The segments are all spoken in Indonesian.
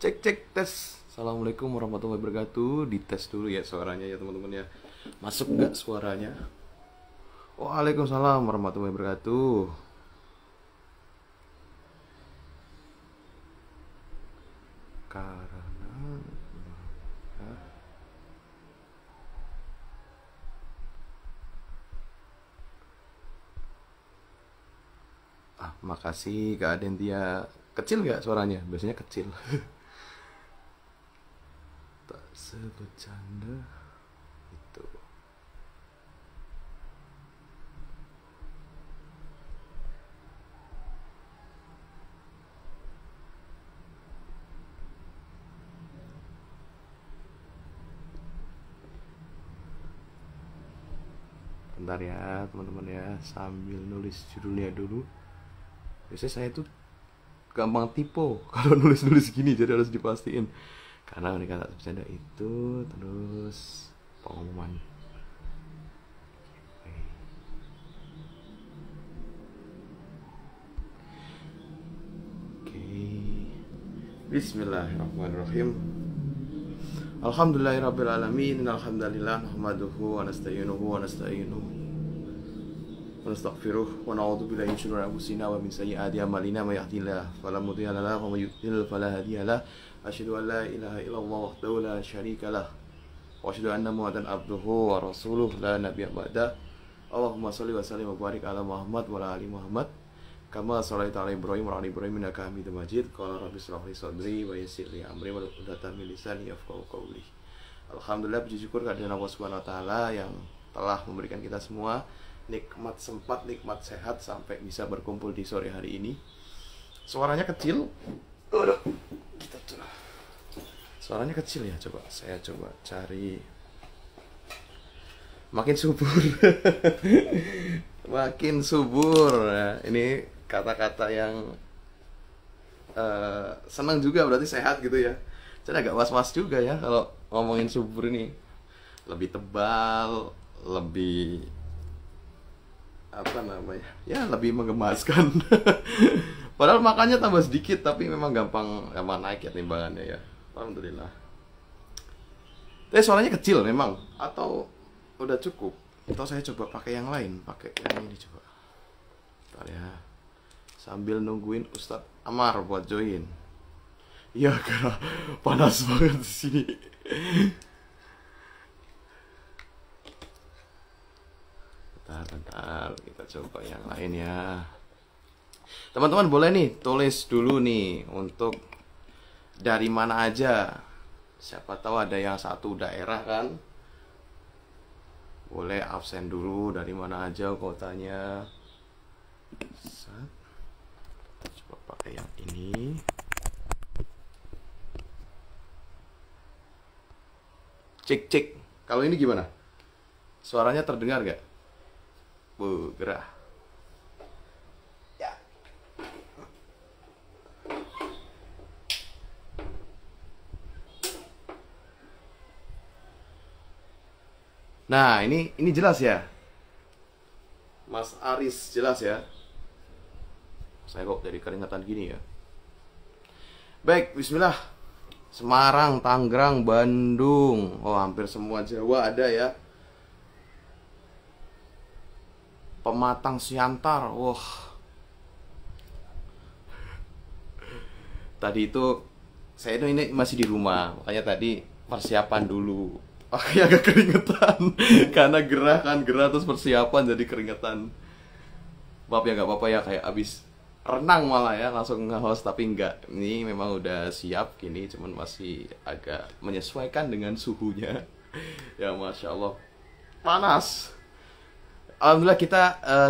Cek cek tes. Assalamualaikum warahmatullahi wabarakatuh. Dites dulu ya suaranya ya teman-teman ya. Masuk nggak suaranya? Waalaikumsalam warahmatullahi wabarakatuh. Karena makasih Kak Adentia. Kecil nggak suaranya? Biasanya kecil. Tak sebecanda itu. Bentar ya teman-teman ya, sambil nulis judulnya dulu. Biasanya saya tuh gampang typo kalau nulis-nulis gini, jadi harus dipastiin. Karena mereka tak bercanda itu terus pengumuman. Oke. Bismillahirrahmanirrahim. Alhamdulillahirabbil alamin. Alhamdulillah nahmaduhu wa nasta'inuhu wa nasta'inuhu wa nastaghfiruh wa na'udzu billahi min shururi anfusina wa min sayyiati a'malina may yahdihillahu fala mudilla lahu wa may yudlil fala hadiya lahu. Asyhadu an la ilaha illallah wahdahu la syarika lah wa asyhadu anna Muhammadan abduhu wa rasuluh la nabiyya ba'da. Allahumma shalli wa sallim wa barik ala Muhammad wa ala ali Muhammad kama shallaita ala Ibrahim wa ala ali Ibrahim innaka Hamidum Majid. Qala rabbi shrah li sadri wa yassir li amri wahlul 'uqdatam min lisani yafqahu qawli. Alhamdulillah, puji syukur kehadiran Allah Subhanahu wa taala yang telah memberikan kita semua nikmat sempat, nikmat sehat sampai bisa berkumpul di sore hari ini. Suaranya kecil. Aduh, kita tuh. Suaranya kecil ya, saya coba cari makin subur. Makin subur ya. Ini kata-kata yang senang juga, berarti sehat gitu ya. Saya agak was-was juga ya kalau ngomongin subur ini. Lebih tebal, lebih apa namanya ya, lebih menggemaskan. Padahal makannya tambah sedikit, tapi memang gampang naik ya timbangannya ya. Alhamdulillah. Tapi suaranya kecil memang, atau udah cukup, atau saya coba pakai yang lain, pakai yang ini coba. Bentar ya, sambil nungguin Ustadz Amar buat join. Iya, karena panas banget di sini. Bentar, kita coba yang lain ya. Teman-teman boleh nih tulis dulu nih untuk dari mana aja. Siapa tahu ada yang satu daerah kan. Boleh absen dulu dari mana aja kotanya. Coba pakai yang ini. Cek cek. Kalau ini gimana? Suaranya terdengar gak? Gerah. Ya. Nah, ini jelas ya. Mas Aris jelas ya. Saya kok jadi keringetan gini ya. Baik, bismillah. Semarang, Tangerang, Bandung. Oh, hampir semua Jawa ada ya. Pematang Siantar. Wah. Tadi itu saya itu ini masih di rumah, makanya tadi persiapan dulu. Makanya agak keringetan. Karena gerah terus persiapan jadi keringetan. Maaf ya, nggak apa-apa ya, kayak abis renang malah ya, langsung nge-host, tapi enggak. Ini memang udah siap gini, cuman masih agak menyesuaikan dengan suhunya. Ya Masya Allah, panas. Alhamdulillah kita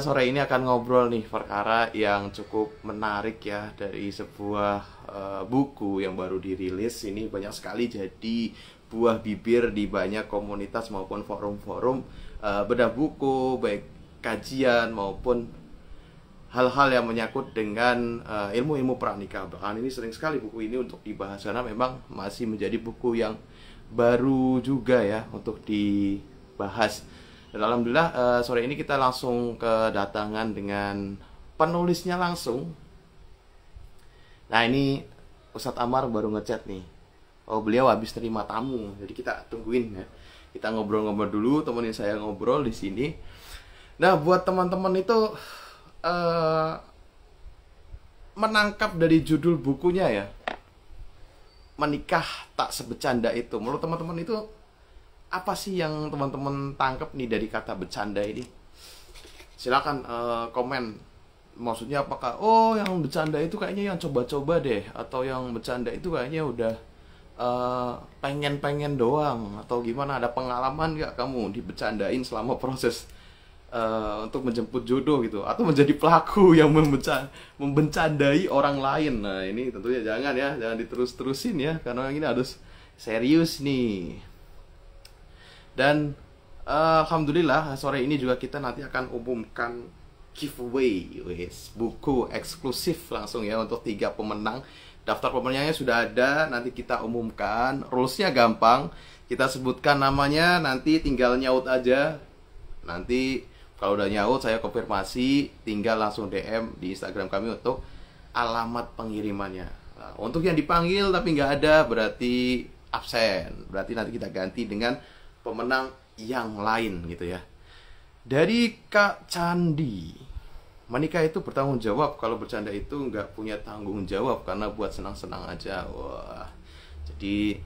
sore ini akan ngobrol nih perkara yang cukup menarik ya, dari sebuah buku yang baru dirilis. Ini banyak sekali jadi buah bibir di banyak komunitas maupun forum-forum bedah buku, baik kajian maupun hal-hal yang menyangkut dengan ilmu-ilmu pranikah. Bahkan ini sering sekali buku ini untuk dibahas karena memang masih menjadi buku yang baru juga ya untuk dibahas. Dan alhamdulillah sore ini kita langsung kedatangan dengan penulisnya langsung. Nah, ini Ustadz Amar baru ngechat nih. Oh, beliau habis terima tamu, jadi kita tungguin ya. Kita ngobrol-ngobrol dulu, temenin saya ngobrol di sini. Nah, buat teman-teman itu menangkap dari judul bukunya ya, Menikah Tak Sebecanda Itu. Menurut teman-teman itu apa sih yang teman-teman tangkap nih dari kata bercanda ini? Silakan komen. Maksudnya apakah yang bercanda itu kayaknya yang coba-coba deh, atau yang bercanda itu kayaknya udah pengen-pengen doang, atau gimana? Ada pengalaman nggak kamu dibercandain selama proses untuk menjemput jodoh gitu, atau menjadi pelaku yang membercandai orang lain? Nah, ini tentunya jangan ya, jangan diterus-terusin ya, karena ini harus serius nih. Dan alhamdulillah sore ini juga kita nanti akan umumkan giveaway buku eksklusif langsung ya untuk 3 pemenang. Daftar pemenangnya sudah ada, nanti kita umumkan. Rulesnya gampang, kita sebutkan namanya, nanti tinggal nyaut aja. Nanti kalau udah nyaut saya konfirmasi, tinggal langsung DM di Instagram kami untuk alamat pengirimannya. Nah, untuk yang dipanggil tapi nggak ada berarti absen, berarti nanti kita ganti dengan pemenang yang lain gitu ya. Dari Kak Candi, menikah itu bertanggung jawab, kalau bercanda itu nggak punya tanggung jawab karena buat senang-senang aja. Wah, jadi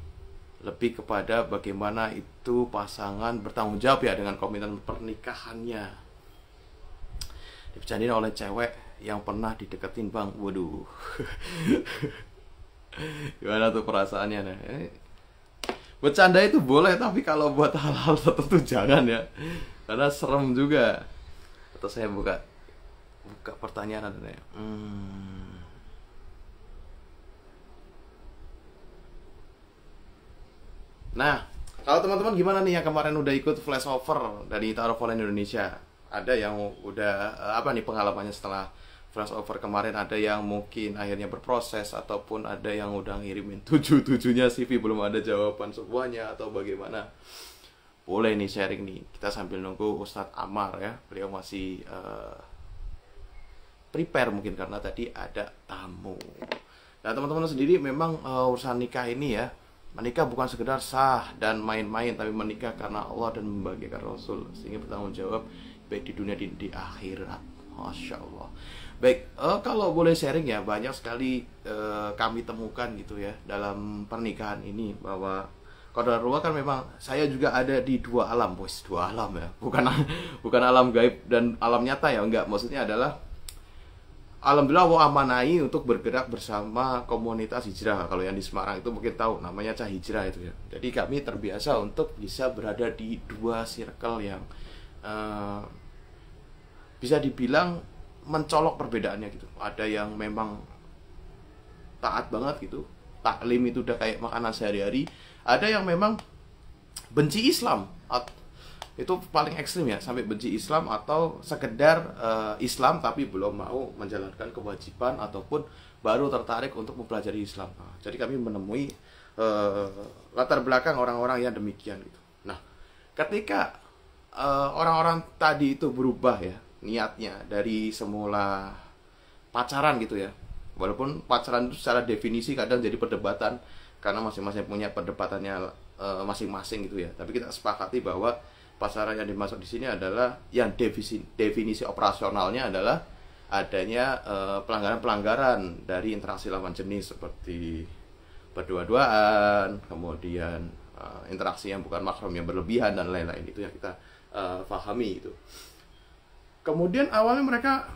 lebih kepada bagaimana itu pasangan bertanggung jawab ya dengan komitmen pernikahannya. Dibercandain oleh cewek yang pernah dideketin bang. Waduh. Gimana tuh perasaannya nih? Bercanda itu boleh, tapi kalau buat hal-hal tertentu jangan ya, karena serem juga. Atau saya buka pertanyaan ada ya. Nah, kalau teman-teman gimana nih yang kemarin udah ikut flashover dari Taruh Online Indonesia? Ada yang udah apa nih pengalamannya setelah flashover kemarin? Ada yang mungkin akhirnya berproses, ataupun ada yang udah ngirimin 7-7-nya CV belum ada jawaban semuanya, atau bagaimana? Boleh nih sharing nih. Kita sambil nunggu Ustadz Amar ya. Beliau masih prepare mungkin karena tadi ada tamu. Nah, teman-teman sendiri memang urusan nikah ini ya, menikah bukan sekedar sah dan main-main, tapi menikah karena Allah dan membagikan Rasul, sehingga bertanggung jawab baik di dunia di akhirat. Masya Allah. Baik, kalau boleh sharing ya, banyak sekali kami temukan gitu ya dalam pernikahan ini, bahwa qadarullah kan memang saya juga ada di dua alam, bos, dua alam ya, bukan alam gaib dan alam nyata ya, enggak, maksudnya adalah alhamdulillah Allah amanai untuk bergerak bersama komunitas hijrah. Kalau yang di Semarang itu mungkin tahu namanya Cah Hijrah itu ya. Jadi kami terbiasa untuk bisa berada di dua circle yang bisa dibilang mencolok perbedaannya gitu. Ada yang memang taat banget gitu, taklim itu udah kayak makanan sehari-hari. Ada yang memang benci Islam, itu paling ekstrim ya, sampai benci Islam, atau sekedar Islam tapi belum mau menjalankan kewajiban, ataupun baru tertarik untuk mempelajari Islam. Nah, jadi kami menemui latar belakang orang-orang yang demikian gitu. Nah, ketika orang-orang tadi itu berubah ya niatnya dari semula pacaran gitu ya, walaupun pacaran itu secara definisi kadang jadi perdebatan karena masing-masing punya perdebatannya masing-masing gitu ya, tapi kita sepakati bahwa pasaran yang dimaksud di sini adalah yang definisi operasionalnya adalah adanya pelanggaran-pelanggaran dari interaksi lawan jenis seperti berdua-duaan, kemudian interaksi yang bukan mahram yang berlebihan dan lain-lain. Itu yang kita pahami itu. Kemudian awalnya mereka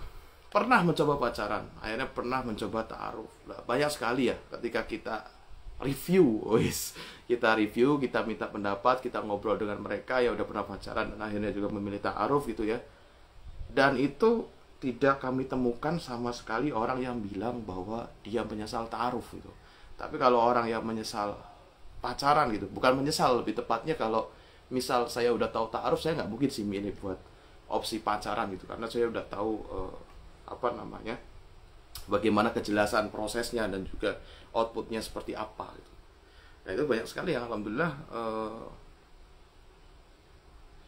pernah mencoba pacaran, akhirnya pernah mencoba ta'aruf. Banyak sekali ya ketika kita review, kita minta pendapat, kita ngobrol dengan mereka yang udah pernah pacaran dan akhirnya juga memilih ta'aruf gitu ya. Dan itu tidak kami temukan sama sekali orang yang bilang bahwa dia menyesal ta'aruf gitu. Tapi kalau orang yang menyesal pacaran gitu, bukan menyesal, lebih tepatnya kalau misal saya udah tahu ta'aruf, saya nggak mungkin sih milih buat opsi pacaran gitu, karena saya udah tahu bagaimana kejelasan prosesnya dan juga outputnya seperti apa gitu. Nah, itu banyak sekali yang alhamdulillah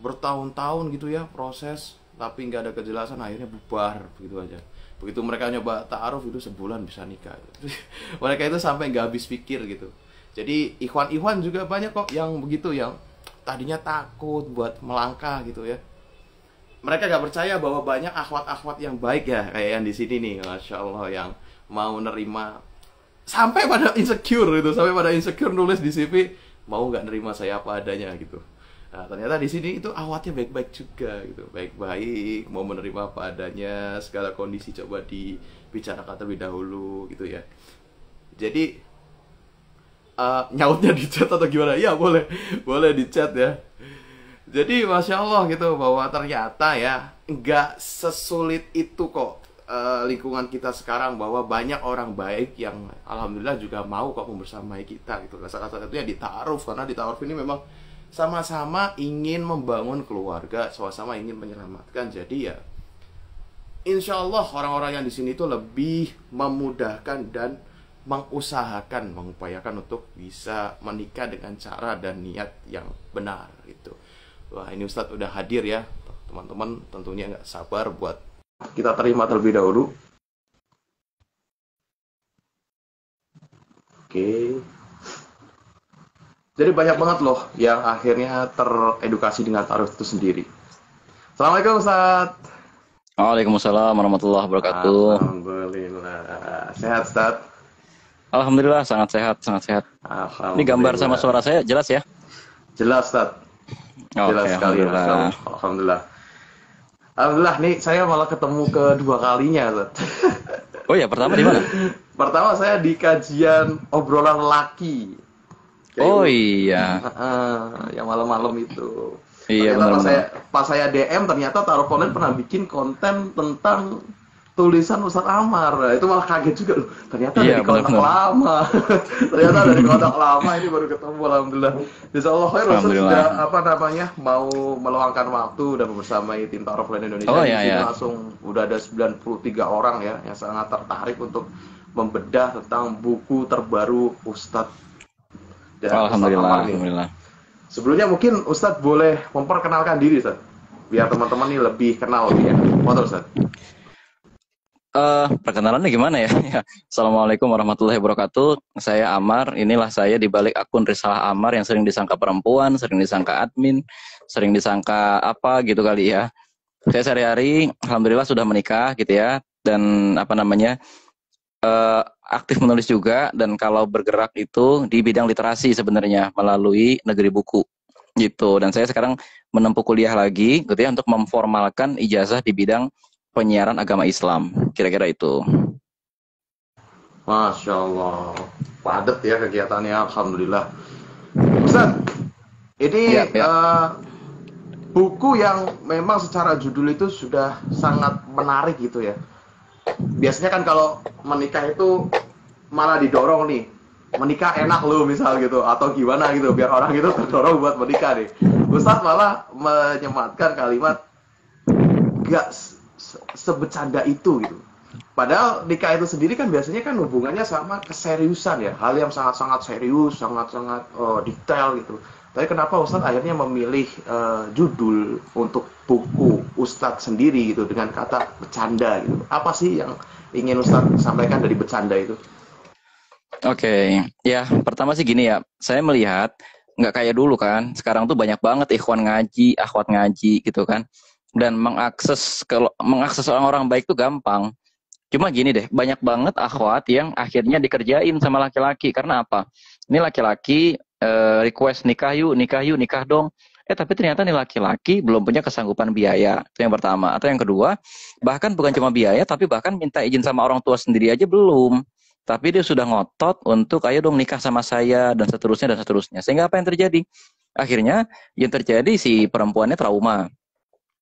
bertahun-tahun gitu ya proses tapi nggak ada kejelasan, akhirnya bubar begitu aja. Begitu mereka nyoba ta'aruf itu sebulan bisa nikah. Mereka itu sampai nggak habis pikir gitu. Jadi ikhwan-ikhwan juga banyak kok yang begitu, yang tadinya takut buat melangkah gitu ya. Mereka nggak percaya bahwa banyak akhwat-akhwat yang baik ya, kayak yang di sini nih, masya Allah, yang mau nerima, sampai pada insecure gitu, sampai pada insecure nulis di CV mau nggak nerima saya apa adanya gitu. Nah, ternyata di sini itu awatnya baik-baik juga gitu, baik-baik, mau menerima apa adanya, segala kondisi coba dibicarakan terlebih dahulu gitu ya. Jadi nyautnya di chat atau gimana? Iya boleh, boleh di chat ya. Jadi masya Allah gitu, bahwa ternyata ya nggak sesulit itu kok lingkungan kita sekarang, bahwa banyak orang baik yang alhamdulillah juga mau kok membersamai kita gitu. Salah satunya di ta'aruf, karena di ta'aruf ini memang sama-sama ingin membangun keluarga, sama-sama ingin menyelamatkan. Jadi ya insya Allah orang-orang yang di sini itu lebih memudahkan dan mengusahakan, mengupayakan untuk bisa menikah dengan cara dan niat yang benar gitu. Wah, ini Ustadz udah hadir ya, teman-teman tentunya nggak sabar buat kita terima terlebih dahulu. Oke. Jadi banyak banget loh yang akhirnya teredukasi dengan tarif itu sendiri. Assalamualaikum Ustadz. Waalaikumsalam warahmatullahi wabarakatuh. Alhamdulillah. Sehat Ustadz? Alhamdulillah sangat sehat, sangat sehat. Ini gambar sama Alhamdulillah. suara saya jelas ya? Jelas Ustadz. Oke, Jelas sekali Mas. alhamdulillah. Alhamdulillah. Alhamdulillah nih saya malah ketemu kedua kalinya Ustadz. Oh ya, pertama di mana? Pertama saya di kajian obrolan laki. Oh Kayak iya. yang malam-malam itu. Iya Ternyata benar-benar. pas saya DM, ternyata Tarot Online pernah bikin konten tentang tulisan Ustadz Amar. Nah, itu malah kaget juga loh. Ternyata Iya dari kontak benar-benar. lama. Ternyata dari kontak lama ini baru ketemu, alhamdulillah. Insya Allah khair, Ustadz Alhamdulillah. sudah apa namanya mau meluangkan waktu dan bersamai tim Tarot Online Indonesia. Oh Di iya sini ya. langsung udah ada 93 orang ya yang sangat tertarik untuk membedah tentang buku terbaru Ustadz dan Ustadz Alhamdulillah, Amar nih. alhamdulillah. Sebelumnya mungkin Ustadz boleh memperkenalkan diri, Ustadz, biar teman-teman ini lebih kenal dia. Mohon Ustadz. Perkenalannya gimana ya? Ya. Assalamualaikum warahmatullahi wabarakatuh. Saya Amar. Inilah saya di balik akun Risalah Amar yang sering disangka perempuan, sering disangka admin, sering disangka apa gitu kali ya. Saya sehari-hari alhamdulillah sudah menikah gitu ya, dan apa namanya, aktif menulis juga, dan kalau bergerak itu di bidang literasi sebenarnya melalui Negeri Buku gitu. Dan saya sekarang menempuh kuliah lagi gitu ya untuk memformalkan ijazah di bidang penyiaran agama Islam, kira-kira itu. Masya Allah, padat ya kegiatannya, alhamdulillah. Ustadz, Ya, ini ya. buku yang memang secara judul itu sudah sangat menarik gitu ya. Biasanya kan kalau menikah itu malah didorong nih, menikah enak loh misal gitu, atau gimana gitu, biar orang itu terdorong buat menikah nih. Ustadz malah menyematkan kalimat gak sebecanda itu gitu. Padahal nikah itu sendiri kan biasanya kan hubungannya sama keseriusan ya, hal yang sangat-sangat serius, sangat-sangat detail gitu. Tapi kenapa Ustadz akhirnya memilih judul untuk buku Ustadz sendiri gitu dengan kata bercanda gitu? Apa sih yang ingin Ustadz sampaikan dari bercanda itu? Oke, ya pertama sih gini ya, saya melihat nggak kayak dulu kan, sekarang tuh banyak banget ikhwan ngaji, akhwat ngaji gitu kan, dan mengakses orang-orang baik tuh gampang. Cuma gini deh, banyak banget akhwat yang akhirnya dikerjain sama laki-laki. Karena apa? Ini laki-laki request nikah yuk, nikah yuk, nikah dong. Tapi ternyata nih laki-laki belum punya kesanggupan biaya. Itu yang pertama. Atau yang kedua, bahkan bukan cuma biaya, tapi bahkan minta izin sama orang tua sendiri aja belum. Tapi dia sudah ngotot untuk ayo dong nikah sama saya, dan seterusnya, dan seterusnya. Sehingga apa yang terjadi? Akhirnya yang terjadi si perempuannya trauma.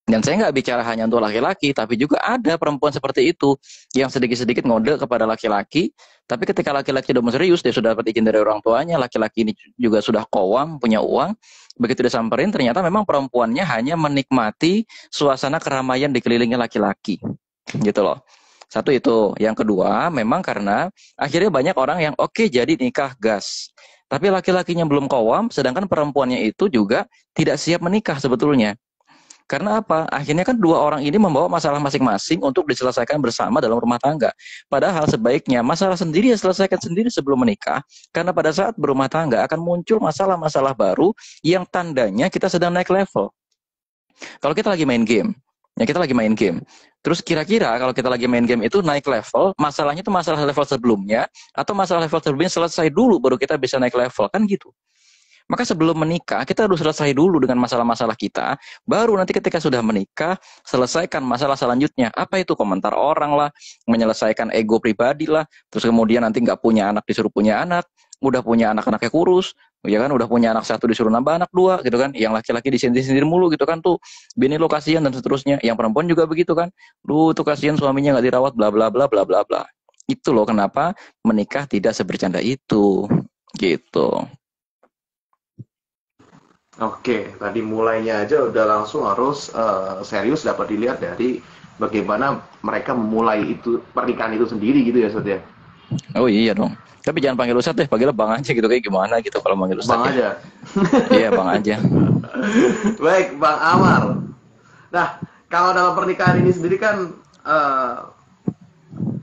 Dan saya nggak bicara hanya untuk laki-laki, tapi juga ada perempuan seperti itu yang sedikit-sedikit ngode kepada laki-laki. Tapi ketika laki-laki udah mau serius, dia sudah dapat izin dari orang tuanya, laki-laki ini juga sudah kowam, punya uang. Begitu disamperin, ternyata memang perempuannya hanya menikmati suasana keramaian dikelilingi laki-laki, gitu loh. Satu itu. Yang kedua, memang karena akhirnya banyak orang yang oke, jadi nikah gas. Tapi laki-lakinya belum kowam, sedangkan perempuannya itu juga tidak siap menikah sebetulnya. Karena apa? Akhirnya kan dua orang ini membawa masalah masing-masing untuk diselesaikan bersama dalam rumah tangga. Padahal sebaiknya masalah sendiri selesaikan sendiri sebelum menikah, karena pada saat berumah tangga akan muncul masalah-masalah baru yang tandanya kita sedang naik level. Kalau kita lagi main game, ya kita lagi main game. Terus kira-kira kalau kita lagi main game itu naik level, masalahnya itu masalah level sebelumnya, atau masalah level sebelumnya selesai dulu baru kita bisa naik level, kan gitu. Maka sebelum menikah, kita harus selesai dulu dengan masalah-masalah kita, baru nanti ketika sudah menikah, selesaikan masalah selanjutnya. Apa itu? Komentar orang lah, menyelesaikan ego pribadi lah, terus kemudian nanti nggak punya anak disuruh punya anak, udah punya anak-anaknya kurus, ya kan, udah punya anak satu disuruh nambah anak dua, gitu kan, yang laki-laki disindir-sindir mulu, gitu kan, tuh, bini lo kasihan dan seterusnya, yang perempuan juga begitu kan, lu tuh kasihan suaminya nggak dirawat, bla bla bla bla bla bla. Itu loh kenapa menikah tidak sebercanda itu, gitu. Oke, tadi mulainya aja udah langsung harus serius, dapat dilihat dari bagaimana mereka memulai itu pernikahan itu sendiri gitu ya, Ustaz ya. Oh iya dong. Tapi jangan panggil Ustadz deh, panggilnya Bang aja gitu, kayak gimana gitu kalau manggil Bang Ustadz ya. aja. Iya, Bang aja. Baik, Bang Amar. Nah, kalau dalam pernikahan ini sendiri kan eh,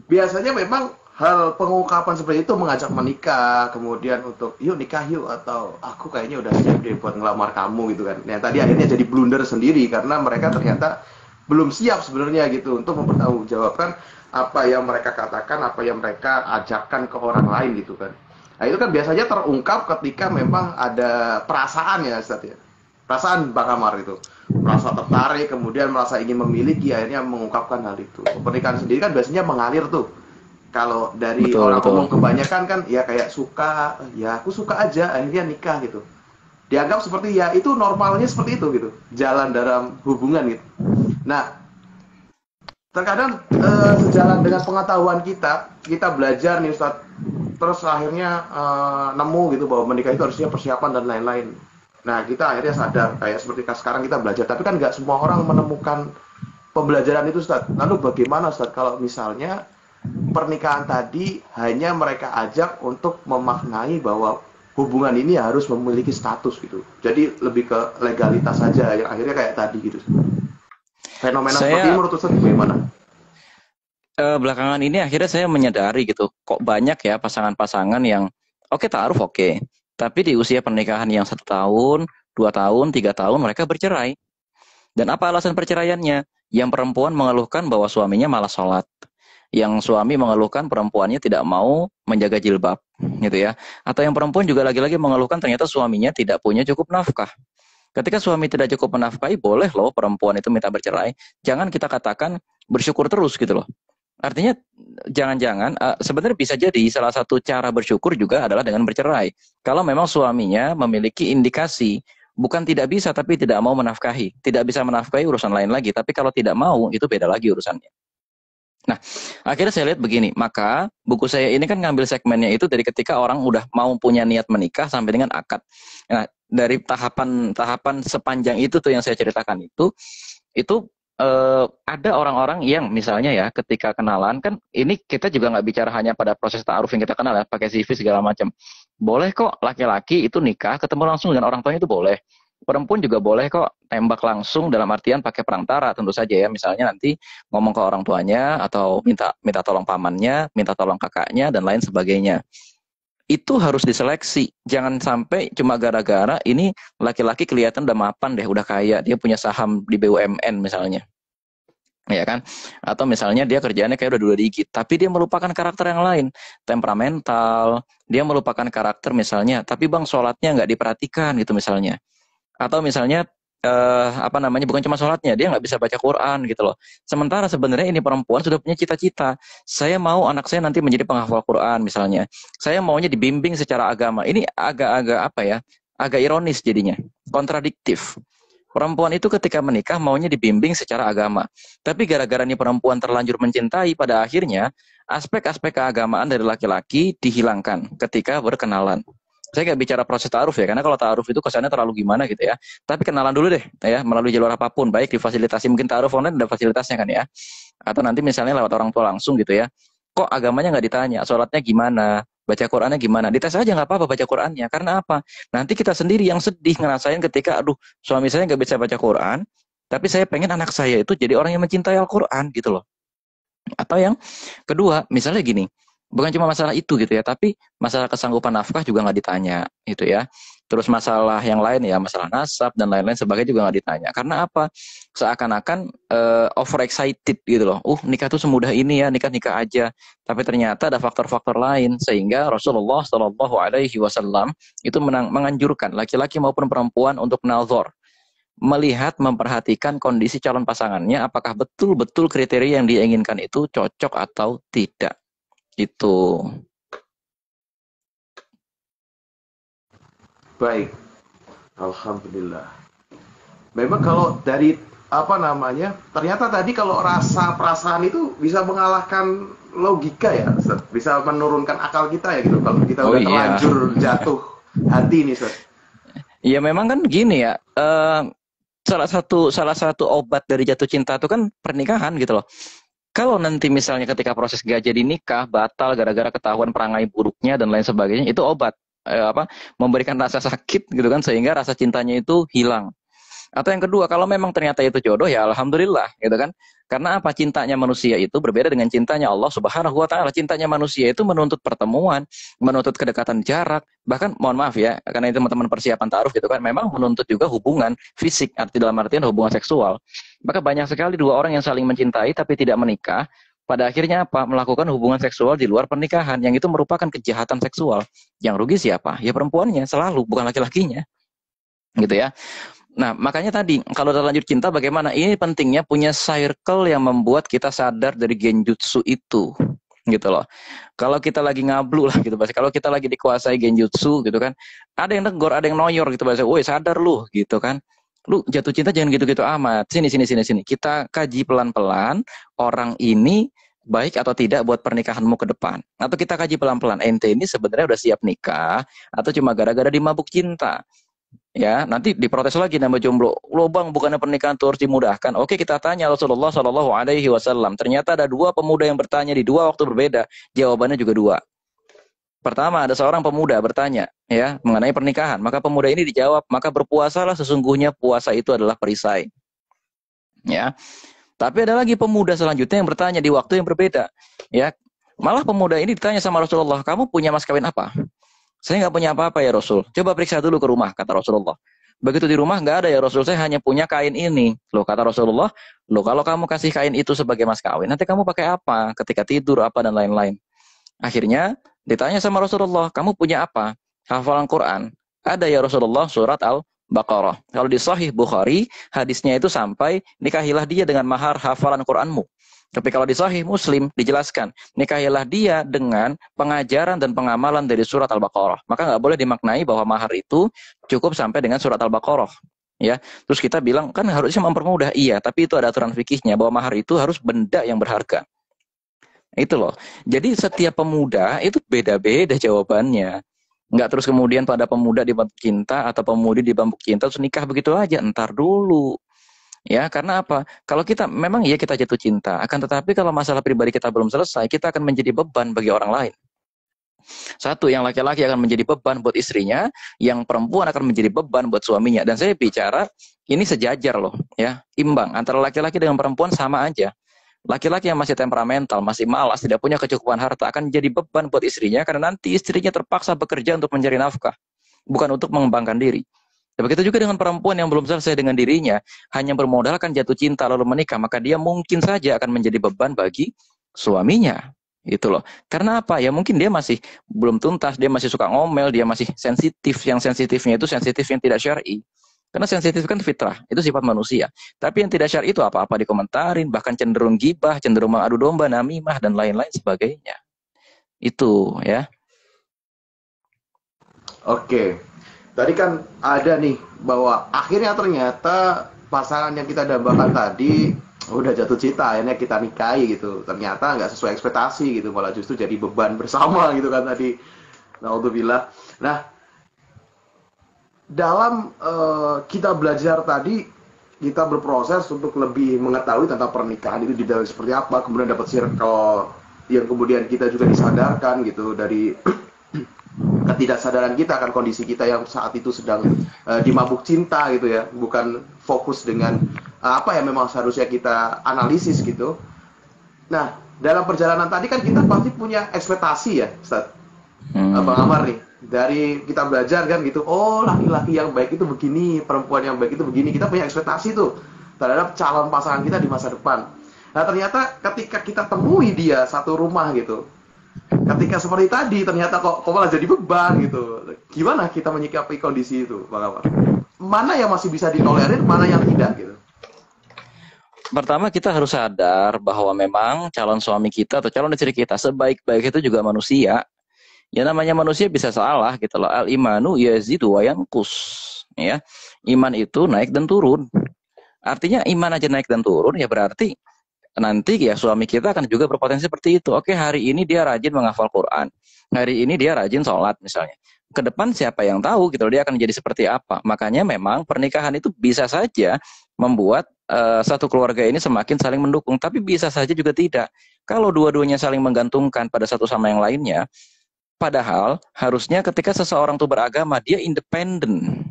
biasanya memang hal pengungkapan seperti itu mengajak menikah, kemudian untuk yuk nikah yuk, atau aku kayaknya udah siap deh buat ngelamar kamu gitu kan. Yang tadi akhirnya jadi blunder sendiri karena mereka ternyata belum siap sebenarnya gitu untuk mempertanggungjawabkan apa yang mereka katakan, apa yang mereka ajarkan ke orang lain gitu kan. Nah itu kan biasanya terungkap ketika memang ada perasaan ya Ustaz ya. Perasaan Bang Amar itu. Merasa tertarik, kemudian merasa ingin memiliki, akhirnya mengungkapkan hal itu. Pernikahan sendiri kan biasanya mengalir tuh. Kalau dari Betul, orang betul. umum kebanyakan kan ya kayak suka, ya aku suka aja, akhirnya nikah gitu. Dianggap seperti ya itu normalnya seperti itu gitu. Jalan dalam hubungan gitu. Nah, terkadang sejalan dengan pengetahuan kita, kita belajar nih Ustaz, terus akhirnya nemu gitu bahwa menikah itu harusnya persiapan dan lain-lain. Nah, kita akhirnya sadar kayak seperti sekarang kita belajar, tapi kan nggak semua orang menemukan pembelajaran itu Ustaz. Lalu bagaimana Ustaz kalau misalnya pernikahan tadi hanya mereka ajak untuk memaknai bahwa hubungan ini harus memiliki status gitu. Jadi lebih ke legalitas saja yang akhirnya kayak tadi gitu. Fenomena seperti ini Saya menurut Ustaz bagaimana? belakangan ini akhirnya saya menyadari gitu, kok banyak ya pasangan-pasangan yang oke taruh oke, tapi di usia pernikahan yang 1 tahun, 2 tahun, 3 tahun mereka bercerai. Dan apa alasan perceraiannya? Yang perempuan mengeluhkan bahwa suaminya malas sholat. Yang suami mengeluhkan perempuannya tidak mau menjaga jilbab, gitu ya. Atau yang perempuan juga lagi-lagi mengeluhkan ternyata suaminya tidak punya cukup nafkah. Ketika suami tidak cukup menafkahi, boleh loh perempuan itu minta bercerai. Jangan kita katakan bersyukur terus gitu loh. Artinya jangan-jangan sebenarnya bisa jadi salah satu cara bersyukur juga adalah dengan bercerai. Kalau memang suaminya memiliki indikasi bukan tidak bisa tapi tidak mau menafkahi. Tidak bisa menafkahi urusan lain lagi, tapi kalau tidak mau itu beda lagi urusannya. Nah, akhirnya saya lihat begini, maka buku saya ini kan ngambil segmennya itu dari ketika orang udah mau punya niat menikah sampai dengan akad. Nah, dari tahapan-tahapan sepanjang itu tuh yang saya ceritakan itu ada orang-orang yang misalnya ya ketika kenalan kan ini kita juga nggak bicara hanya pada proses ta'aruf yang kita kenal ya pakai CV segala macam. Boleh kok laki-laki itu nikah ketemu langsung dengan orang tuanya itu boleh. Perempuan juga boleh kok tembak langsung dalam artian pakai perantara tentu saja ya. Misalnya nanti ngomong ke orang tuanya atau minta minta tolong pamannya, minta tolong kakaknya dan lain sebagainya. Itu harus diseleksi. Jangan sampai cuma gara-gara ini laki-laki kelihatan udah mapan deh, udah kaya, dia punya saham di BUMN misalnya. Ya kan? Atau misalnya dia kerjaannya kayak udah dua digit, tapi dia melupakan karakter yang lain, temperamental, dia melupakan karakter misalnya, tapi bang sholatnya nggak diperhatikan gitu misalnya. Atau misalnya apa namanya bukan cuma sholatnya dia nggak bisa baca Quran gitu loh. Sementara sebenarnya ini perempuan sudah punya cita-cita. Saya mau anak saya nanti menjadi penghafal Quran misalnya. Saya maunya dibimbing secara agama. Ini agak-agak apa ya? Agak ironis jadinya, kontradiktif. Perempuan itu ketika menikah maunya dibimbing secara agama. Tapi gara-gara nih perempuan terlanjur mencintai pada akhirnya aspek-aspek keagamaan dari laki-laki dihilangkan ketika berkenalan. Saya nggak bicara proses ta'aruf ya, karena kalau ta'aruf itu kesannya terlalu gimana gitu ya. Tapi kenalan dulu deh, ya melalui jalur apapun, baik difasilitasi mungkin ta'aruf online ada fasilitasnya kan ya. Atau nanti misalnya lewat orang tua langsung gitu ya. Kok agamanya nggak ditanya, sholatnya gimana, baca Qurannya gimana? Dites aja nggak apa-apa baca Qurannya. Karena apa? Nanti kita sendiri yang sedih ngerasain ketika, aduh suami saya nggak bisa baca Quran, tapi saya pengen anak saya itu jadi orang yang mencintai Al-Quran gitu loh. Atau yang kedua, misalnya gini, bukan cuma masalah itu gitu ya, tapi masalah kesanggupan nafkah juga nggak ditanya gitu ya. Terus masalah yang lain ya, masalah nasab dan lain-lain sebagainya juga nggak ditanya. Karena apa? Seakan-akan overexcited gitu loh. Nikah tuh semudah ini ya, nikah-nikah aja. Tapi ternyata ada faktor-faktor lain sehingga Rasulullah Shallallahu Alaihi Wasallam itu menganjurkan laki-laki maupun perempuan untuk nazar, melihat, memperhatikan kondisi calon pasangannya, apakah betul-betul kriteria yang dia inginkan itu cocok atau tidak. Itu. Baik, alhamdulillah. Memang kalau dari apa namanya, ternyata tadi kalau rasa perasaan itu bisa mengalahkan logika ya, Ustaz. Bisa menurunkan akal kita ya gitu. Kalau kita udah terlanjur jatuh hati nih, Ustaz. Ya memang kan gini ya. Salah satu obat dari jatuh cinta itu kan pernikahan gitu loh. Kalau nanti misalnya ketika proses gak jadi nikah batal gara-gara ketahuan perangai buruknya dan lain sebagainya, itu obat memberikan rasa sakit gitu kan, sehingga rasa cintanya itu hilang. Atau yang kedua, kalau memang ternyata itu jodoh ya alhamdulillah gitu kan. Karena apa? Cintanya manusia itu berbeda dengan cintanya Allah Subhanahu wa taala. Cintanya manusia itu menuntut pertemuan, menuntut kedekatan jarak, bahkan mohon maaf ya, karena itu teman-teman persiapan ta'aruf gitu kan, memang menuntut juga hubungan fisik, dalam artian hubungan seksual. Maka banyak sekali dua orang yang saling mencintai tapi tidak menikah, pada akhirnya apa? Melakukan hubungan seksual di luar pernikahan, yang itu merupakan kejahatan seksual. Yang rugi siapa? Ya perempuannya selalu, bukan laki-lakinya. Gitu ya. Nah, makanya tadi, kalau terlanjur cinta bagaimana? Ini pentingnya punya circle yang membuat kita sadar dari genjutsu itu. Gitu loh. Kalau kita lagi ngablu lah gitu, bahasa. Kalau kita lagi dikuasai genjutsu gitu kan, ada yang negor, ada yang noyor gitu, bahasa. Woi, sadar lu gitu kan. Lu jatuh cinta jangan gitu-gitu amat. Sini. Kita kaji pelan-pelan orang ini baik atau tidak buat pernikahanmu ke depan. Atau kita kaji pelan-pelan, ente ini sebenarnya udah siap nikah atau cuma gara-gara dimabuk cinta. Ya, nanti diprotes lagi nama jomblo. Loh bang, bukannya pernikahan itu harus dimudahkan? Oke, kita tanya Rasulullah Shallallahu Alaihi Wasallam. Ternyata ada dua pemuda yang bertanya di dua waktu berbeda. Jawabannya juga dua. Pertama, ada seorang pemuda bertanya ya mengenai pernikahan. Maka pemuda ini dijawab, maka berpuasalah, sesungguhnya puasa itu adalah perisai. Ya. Tapi ada lagi pemuda selanjutnya yang bertanya di waktu yang berbeda. Ya. Malah pemuda ini ditanya sama Rasulullah, kamu punya mas kawin apa? Saya nggak punya apa-apa ya Rasul. Coba periksa dulu ke rumah, kata Rasulullah. Begitu di rumah, nggak ada ya Rasul, saya hanya punya kain ini. Loh, kata Rasulullah, loh kalau kamu kasih kain itu sebagai mas kawin, nanti kamu pakai apa? Ketika tidur, apa, dan lain-lain. Akhirnya, ditanya sama Rasulullah, kamu punya apa? Hafalan Quran. Ada ya Rasulullah, surat Al-Baqarah. Kalau di Sahih Bukhari, hadisnya itu sampai, nikahilah dia dengan mahar hafalan Quranmu. Tapi kalau di Sahih Muslim dijelaskan, nikahilah dia dengan pengajaran dan pengamalan dari surat Al-Baqarah. Maka nggak boleh dimaknai bahwa mahar itu cukup sampai dengan surat Al-Baqarah. Ya, terus kita bilang kan harusnya mempermudah, iya, tapi itu ada aturan fikihnya bahwa mahar itu harus benda yang berharga. Itu loh. Jadi setiap pemuda itu beda-beda jawabannya. Nggak terus kemudian pada pemuda dibambuk cinta atau pemudi dibambuk cinta terus nikah begitu aja. Entar dulu. Ya, karena apa? Kalau kita memang ya kita jatuh cinta, akan tetapi kalau masalah pribadi kita belum selesai, kita akan menjadi beban bagi orang lain. Satu, yang laki-laki akan menjadi beban buat istrinya, yang perempuan akan menjadi beban buat suaminya. Dan saya bicara ini sejajar loh, ya, imbang antara laki-laki dengan perempuan sama aja. Laki-laki yang masih temperamental, masih malas, tidak punya kecukupan harta akan jadi beban buat istrinya karena nanti istrinya terpaksa bekerja untuk mencari nafkah, bukan untuk mengembangkan diri. Begitu juga dengan perempuan yang belum selesai dengan dirinya, hanya bermodalkan jatuh cinta lalu menikah, maka dia mungkin saja akan menjadi beban bagi suaminya. Itu loh. Karena apa? Ya mungkin dia masih belum tuntas, dia masih suka ngomel, dia masih sensitif. Yang sensitifnya itu sensitif yang tidak syar'i. Karena sensitif kan fitrah, itu sifat manusia. Tapi yang tidak syar'i itu apa-apa dikomentarin, bahkan cenderung gibah, cenderung mengadu domba, namimah, dan lain-lain sebagainya. Itu ya. Oke. Tadi kan ada nih bahwa akhirnya ternyata pasangan yang kita dambakan tadi udah jatuh cinta, akhirnya kita nikahi gitu. Ternyata nggak sesuai ekspektasi gitu, malah justru jadi beban bersama gitu kan tadi. Naudzubillah. Nah, dalam kita belajar tadi, kita berproses untuk lebih mengetahui tentang pernikahan itu di dalam seperti apa, kemudian dapat circle yang kemudian kita juga disadarkan gitu dari ketidaksadaran kita akan kondisi kita yang saat itu sedang dimabuk cinta gitu ya, bukan fokus dengan apa yang memang seharusnya kita analisis gitu. Nah, dalam perjalanan tadi kan kita pasti punya ekspektasi ya, Ustaz. Bang Amar nih, dari kita belajar kan gitu, oh laki-laki yang baik itu begini, perempuan yang baik itu begini, kita punya ekspektasi tuh terhadap calon pasangan kita di masa depan. Nah ternyata ketika kita temui dia satu rumah gitu, ketika seperti tadi ternyata kok malah jadi beban gitu, gimana kita menyikapi kondisi itu, Bang Amar? Mana yang masih bisa ditolerir, mana yang tidak gitu? Pertama kita harus sadar bahwa memang calon suami kita atau calon istri kita sebaik-baik itu juga manusia. Ya namanya manusia bisa salah gitu loh. Al imanu yazidu wa yanqus. Ya. Iman itu naik dan turun. Artinya iman aja naik dan turun ya berarti nanti ya suami kita akan juga berpotensi seperti itu. Oke, hari ini dia rajin menghafal Quran. Hari ini dia rajin sholat misalnya. Ke depan siapa yang tahu gitu loh, dia akan jadi seperti apa. Makanya memang pernikahan itu bisa saja membuat satu keluarga ini semakin saling mendukung, tapi bisa saja juga tidak. Kalau dua-duanya saling menggantungkan pada satu sama yang lainnya, padahal harusnya ketika seseorang itu beragama dia independen.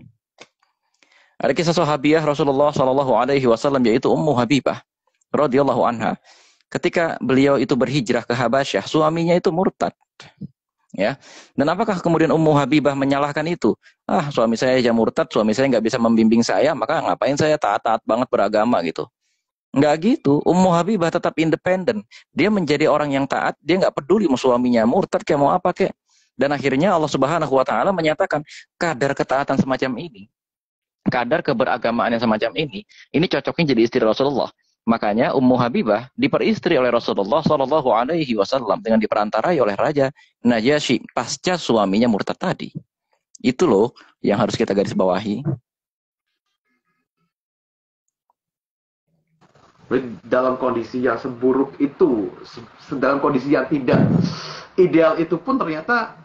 Ada kisah sahabiah Rasulullah Shallallahu Alaihi Wasallam yaitu Ummu Habibah radhiyallahu anha. Ketika beliau itu berhijrah ke Habasyah, suaminya itu murtad. Ya, dan apakah kemudian Ummu Habibah menyalahkan itu? Ah, suami saya aja murtad, suami saya nggak bisa membimbing saya, maka ngapain saya taat-taat banget beragama gitu? Nggak gitu. Ummu Habibah tetap independen. Dia menjadi orang yang taat. Dia nggak peduli mau suaminya murtad kayak mau apa kayak. Dan akhirnya Allah Subhanahu Wa Taala menyatakan kadar ketaatan semacam ini, kadar keberagamaan yang semacam ini cocoknya jadi istri Rasulullah. Makanya Ummu Habibah diperistri oleh Rasulullah Shallallahu Alaihi Wasallam dengan diperantarai oleh Raja Najasyi pasca suaminya murtad tadi. Itu loh yang harus kita garis bawahi. Dalam kondisi yang seburuk itu, dalam kondisi yang tidak ideal itu pun ternyata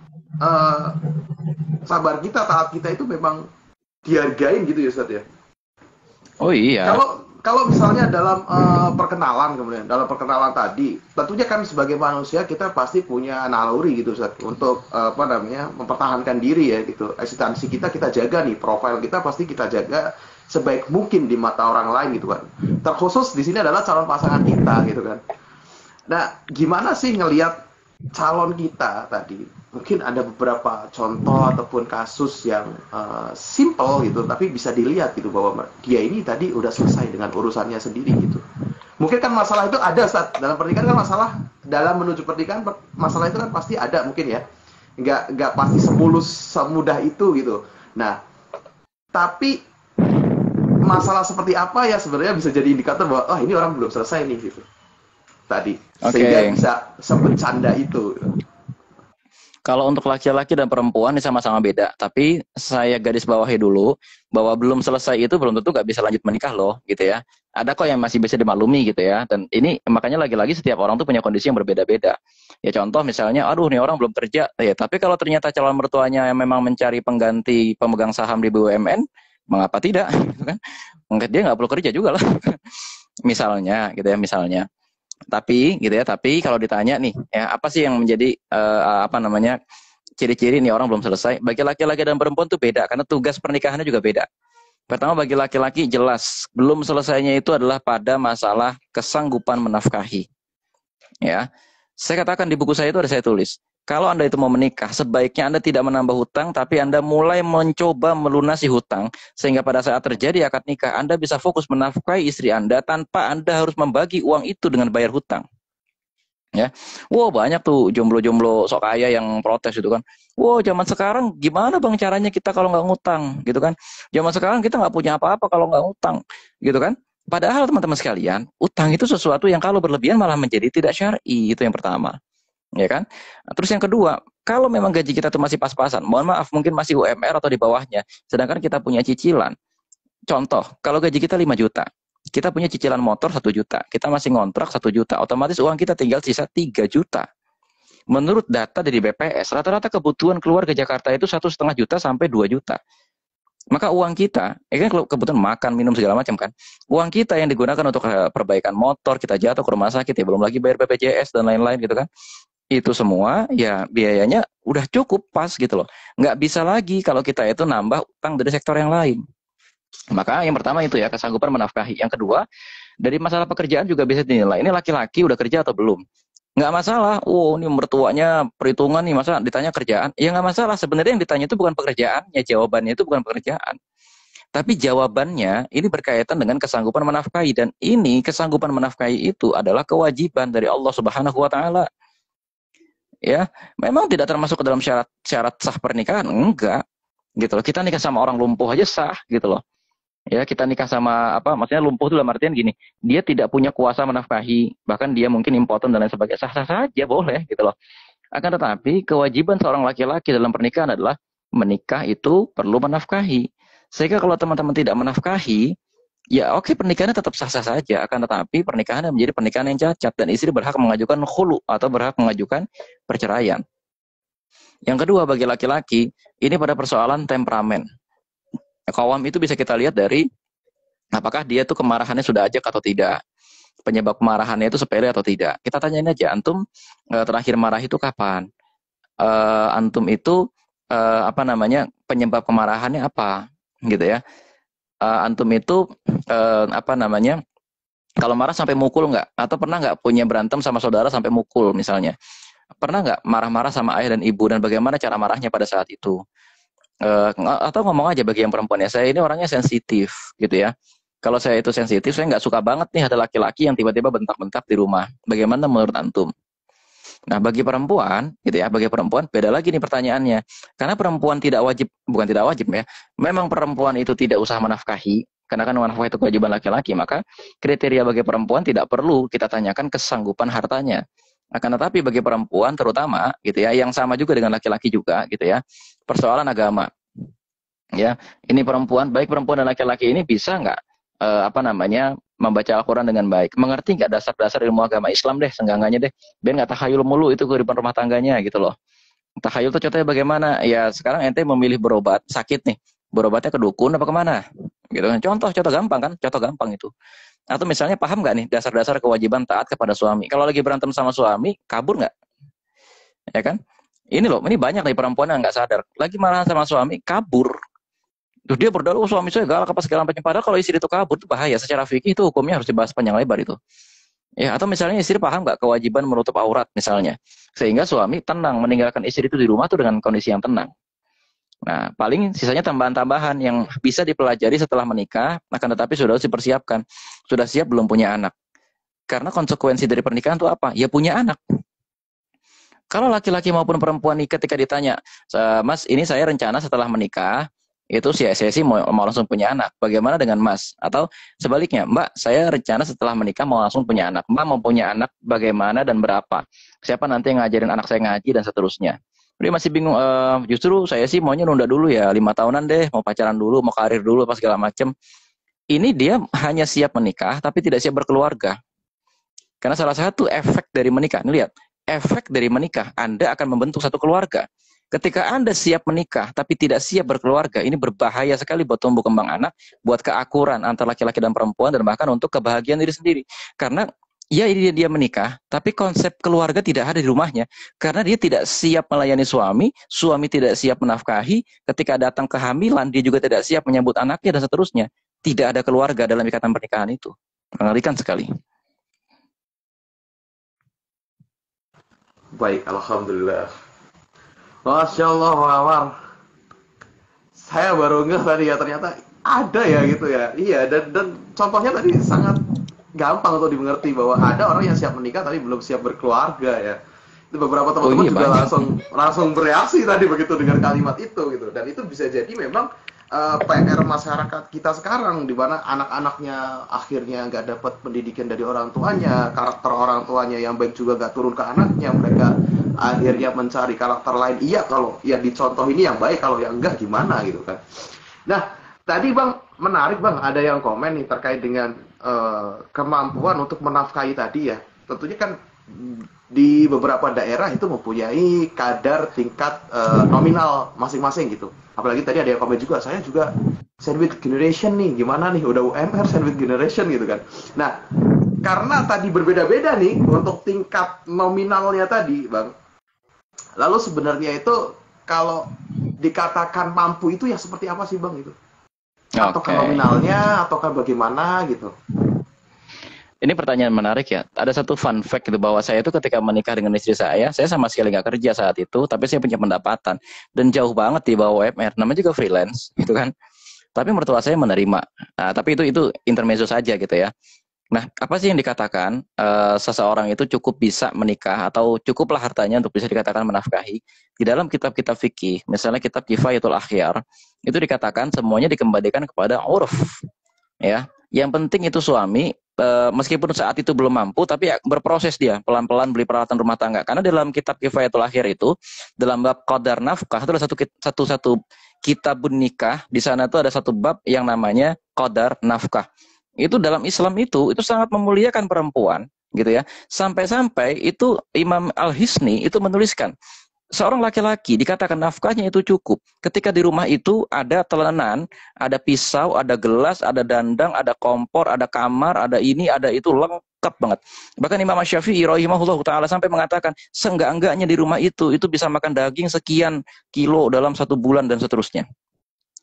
sabar kita, taat kita itu memang dihargain gitu ya Ustaz ya. Oh iya. Kalau misalnya dalam perkenalan kemudian dalam perkenalan tadi, tentunya kan sebagai manusia kita pasti punya naluri gitu Ustaz untuk mempertahankan diri ya gitu. Eksistensi kita jaga nih, profil kita pasti kita jaga sebaik mungkin di mata orang lain gitu kan. Terkhusus di sini adalah calon pasangan kita gitu kan. Nah, gimana sih ngelihat calon kita tadi? Mungkin ada beberapa contoh ataupun kasus yang simple gitu, tapi bisa dilihat gitu bahwa dia ini tadi udah selesai dengan urusannya sendiri gitu. Mungkin kan masalah itu ada saat dalam pernikahan kan masalah dalam menuju pernikahan masalah itu kan pasti ada mungkin ya. Nggak pasti semulus semudah itu gitu. Nah, tapi masalah seperti apa ya sebenarnya bisa jadi indikator bahwa oh ini orang belum selesai nih gitu tadi sehingga bisa sebercanda itu. Kalau untuk laki-laki dan perempuan ini sama-sama beda, tapi saya garis bawahi dulu bahwa belum selesai itu belum tentu nggak bisa lanjut menikah loh gitu ya. Ada kok yang masih bisa dimaklumi gitu ya, dan ini makanya lagi-lagi setiap orang tuh punya kondisi yang berbeda-beda. Ya contoh misalnya, aduh nih orang belum kerja, ya tapi kalau ternyata calon mertuanya yang memang mencari pengganti pemegang saham di BUMN, mengapa tidak? Mungkin dia nggak perlu kerja juga lah. Misalnya gitu ya, misalnya. Tapi gitu ya, tapi kalau ditanya nih ya apa sih yang menjadi ciri-ciri nih orang belum selesai? Bagi laki-laki dan perempuan tuh beda karena tugas pernikahannya juga beda. Pertama bagi laki-laki jelas belum selesainya itu adalah pada masalah kesanggupan menafkahi. Ya. Saya katakan di buku saya itu ada saya tulis, kalau Anda itu mau menikah, sebaiknya Anda tidak menambah hutang, tapi Anda mulai mencoba melunasi hutang, sehingga pada saat terjadi akad nikah, Anda bisa fokus menafkahi istri Anda tanpa Anda harus membagi uang itu dengan bayar hutang. Ya, wow banyak tuh jomblo-jomblo sok kaya yang protes itu kan. Wow zaman sekarang gimana bang caranya kita kalau nggak ngutang, gitu kan? Zaman sekarang kita nggak punya apa-apa kalau nggak ngutang, gitu kan? Padahal teman-teman sekalian, utang itu sesuatu yang kalau berlebihan malah menjadi tidak syar'i, itu yang pertama. Ya kan? Terus yang kedua, kalau memang gaji kita tuh masih pas-pasan, mohon maaf mungkin masih UMR atau di bawahnya, sedangkan kita punya cicilan. Contoh, kalau gaji kita 5 juta, kita punya cicilan motor 1 juta, kita masih ngontrak 1 juta, otomatis uang kita tinggal sisa 3 juta. Menurut data dari BPS, rata-rata kebutuhan keluarga Jakarta itu 1,5 juta sampai 2 juta. Maka uang kita, kan kebutuhan makan, minum segala macam kan, uang kita yang digunakan untuk perbaikan motor, kita jatuh ke rumah sakit, ya belum lagi bayar BPJS dan lain-lain gitu kan. Itu semua ya biayanya udah cukup pas gitu loh. Nggak bisa lagi kalau kita itu nambah utang dari sektor yang lain. Maka yang pertama itu ya, kesanggupan menafkahi. Yang kedua, dari masalah pekerjaan juga bisa dinilai. Ini laki-laki udah kerja atau belum? Nggak masalah. Oh, ini mertuanya perhitungan nih, masa ditanya kerjaan? Ya nggak masalah. Sebenarnya yang ditanya itu bukan pekerjaannya, jawabannya itu bukan pekerjaan. Tapi jawabannya ini berkaitan dengan kesanggupan menafkahi. Dan ini kesanggupan menafkahi itu adalah kewajiban dari Allah Subhanahu wa Ta'ala. Ya, memang tidak termasuk ke dalam syarat sah pernikahan, enggak gitu loh. Kita nikah sama orang lumpuh aja sah gitu loh. Ya, kita nikah sama apa? Maksudnya lumpuh itu dalam artian gini, dia tidak punya kuasa menafkahi, bahkan dia mungkin impoten dan lain sebagainya, sah-sah saja boleh gitu loh. Akan tetapi kewajiban seorang laki-laki dalam pernikahan adalah menikah itu perlu menafkahi. Sehingga kalau teman-teman tidak menafkahi, ya oke pernikahannya tetap sah-sah saja. Akan tetapi pernikahannya menjadi pernikahan yang cacat dan istri berhak mengajukan khulu atau berhak mengajukan perceraian. Yang kedua bagi laki-laki, ini pada persoalan temperamen. Kawam itu bisa kita lihat dari apakah dia tuh kemarahannya sudah ajak atau tidak. Penyebab kemarahannya itu sepele atau tidak. Kita tanyain aja, antum terakhir marah itu kapan? Antum itu apa namanya, penyebab kemarahannya apa? Gitu ya. Antum itu apa namanya, kalau marah sampai mukul nggak? Atau pernah nggak punya berantem sama saudara sampai mukul misalnya? Pernah nggak marah-marah sama ayah dan ibu dan bagaimana cara marahnya pada saat itu? Atau ngomong aja bagi yang perempuan ya, saya ini orangnya sensitif gitu ya. Kalau saya itu sensitif, saya nggak suka banget nih ada laki-laki yang tiba-tiba bentak-bentak di rumah. Bagaimana menurut antum? Nah, bagi perempuan, gitu ya, bagi perempuan beda lagi nih pertanyaannya. Karena perempuan tidak wajib, bukan tidak wajib ya. Memang perempuan itu tidak usah menafkahi, karena kan menafkahi itu kewajiban laki-laki, maka kriteria bagi perempuan tidak perlu kita tanyakan kesanggupan hartanya. Akan tetapi bagi perempuan terutama, gitu ya, yang sama juga dengan laki-laki juga, gitu ya, persoalan agama. Ya, ini perempuan, baik perempuan dan laki-laki ini bisa nggak apa namanya membaca Al-Quran dengan baik, mengerti nggak dasar-dasar ilmu agama Islam deh, senggangannya deh, biar nggak takhayul mulu itu kehidupan rumah tangganya gitu loh. Takhayul itu contohnya bagaimana? Ya sekarang ente memilih berobat sakit nih, berobatnya ke dukun apa kemana? Gitu kan? Contoh gampang kan? Contoh gampang itu. Atau misalnya paham nggak nih dasar-dasar kewajiban taat kepada suami? Kalau lagi berantem sama suami, kabur nggak? Ya kan? Ini loh, ini banyak nih perempuan yang nggak sadar, lagi marahan sama suami, kabur. Terus dia berdalih, oh, suami saya galak apa segala macam. Padahal kalau istri itu kabur itu bahaya. Secara fikih itu hukumnya harus dibahas panjang lebar itu. Ya, atau misalnya istri paham nggak kewajiban menutup aurat misalnya, sehingga suami tenang meninggalkan istri itu di rumah tuh dengan kondisi yang tenang. Nah, paling sisanya tambahan-tambahan yang bisa dipelajari setelah menikah, akan tetapi sudah harus dipersiapkan. Sudah siap belum punya anak? Karena konsekuensi dari pernikahan itu apa? Ya punya anak. Kalau laki-laki maupun perempuan nih ketika ditanya, Mas, ini saya rencana setelah menikah, itu saya sih mau langsung punya anak. Bagaimana dengan Mas? Atau sebaliknya, Mbak, saya rencana setelah menikah mau langsung punya anak. Mbak mau punya anak bagaimana dan berapa? Siapa nanti yang ngajarin anak saya ngaji dan seterusnya. Dia masih bingung, justru saya sih maunya nunda dulu ya, 5 tahunan deh, mau pacaran dulu, mau karir dulu, apa segala macem. Ini dia hanya siap menikah, tapi tidak siap berkeluarga. Karena salah satu efek dari menikah, nih lihat, efek dari menikah, Anda akan membentuk satu keluarga. Ketika Anda siap menikah, tapi tidak siap berkeluarga, ini berbahaya sekali buat tumbuh kembang anak, buat keakuran antara laki-laki dan perempuan, dan bahkan untuk kebahagiaan diri sendiri. Karena ya ini dia menikah, tapi konsep keluarga tidak ada di rumahnya. Karena dia tidak siap melayani suami, suami tidak siap menafkahi, ketika datang kehamilan, dia juga tidak siap menyambut anaknya, dan seterusnya. Tidak ada keluarga dalam ikatan pernikahan itu. Mengerikan sekali. Baik, alhamdulillah. Masya Allah, Muhammad. Saya baru ngeh tadi ya, ternyata ada ya gitu ya. Iya, dan contohnya tadi sangat gampang untuk dimengerti bahwa ada orang yang siap menikah tapi belum siap berkeluarga ya. Itu beberapa teman-teman juga langsung bereaksi tadi begitu dengan kalimat itu gitu. Dan itu bisa jadi memang PR masyarakat kita sekarang, di mana anak-anaknya akhirnya nggak dapat pendidikan dari orang tuanya, karakter orang tuanya yang baik juga nggak turun ke anaknya, mereka akhirnya mencari karakter lain. Iya, kalau yang dicontoh ini yang baik, kalau yang enggak gimana gitu kan. Nah, tadi Bang, menarik Bang, ada yang komen nih terkait dengan kemampuan untuk menafkahi tadi ya. Tentunya kan di beberapa daerah itu mempunyai kadar tingkat nominal masing-masing gitu. Apalagi tadi ada yang komen juga, saya juga sandwich generation nih, gimana nih, udah UMR sandwich generation gitu kan. Nah, karena tadi berbeda-beda nih untuk tingkat nominalnya tadi Bang, lalu sebenarnya itu kalau dikatakan mampu itu ya seperti apa sih Bang itu? Ataukah Oke. nominalnya, ataukah bagaimana gitu? Ini pertanyaan menarik ya. Ada satu fun fact gitu bahwa saya itu ketika menikah dengan istri saya sama sekali nggak kerja saat itu, tapi saya punya pendapatan dan jauh banget di bawah UMR. Namanya juga freelance, gitu kan. Tapi mertua saya menerima. Nah, tapi itu intermezzo saja gitu ya. Nah, apa sih yang dikatakan seseorang itu cukup bisa menikah atau cukuplah hartanya untuk bisa dikatakan menafkahi? Di dalam kitab-kitab fikih, misalnya kitab Kifayatul Akhyar, itu dikatakan semuanya dikembalikan kepada urf, ya. Yang penting itu suami meskipun saat itu belum mampu tapi ya berproses dia pelan-pelan beli peralatan rumah tangga. Karena dalam kitab Kifayatul Akhir itu dalam bab qadar nafkah itu ada satu kitabun nikah, di sana tuh ada satu bab yang namanya qadar nafkah. Itu dalam Islam itu sangat memuliakan perempuan gitu ya. Sampai-sampai itu Imam Al-Hisni itu menuliskan seorang laki-laki dikatakan nafkahnya itu cukup ketika di rumah itu ada telenan, ada pisau, ada gelas, ada dandang, ada kompor, ada kamar, ada ini, ada itu, lengkap banget. Bahkan Imam Syafi'i rahimahullah taala sampai mengatakan seenggak-enggaknya di rumah itu bisa makan daging sekian kilo dalam 1 bulan dan seterusnya.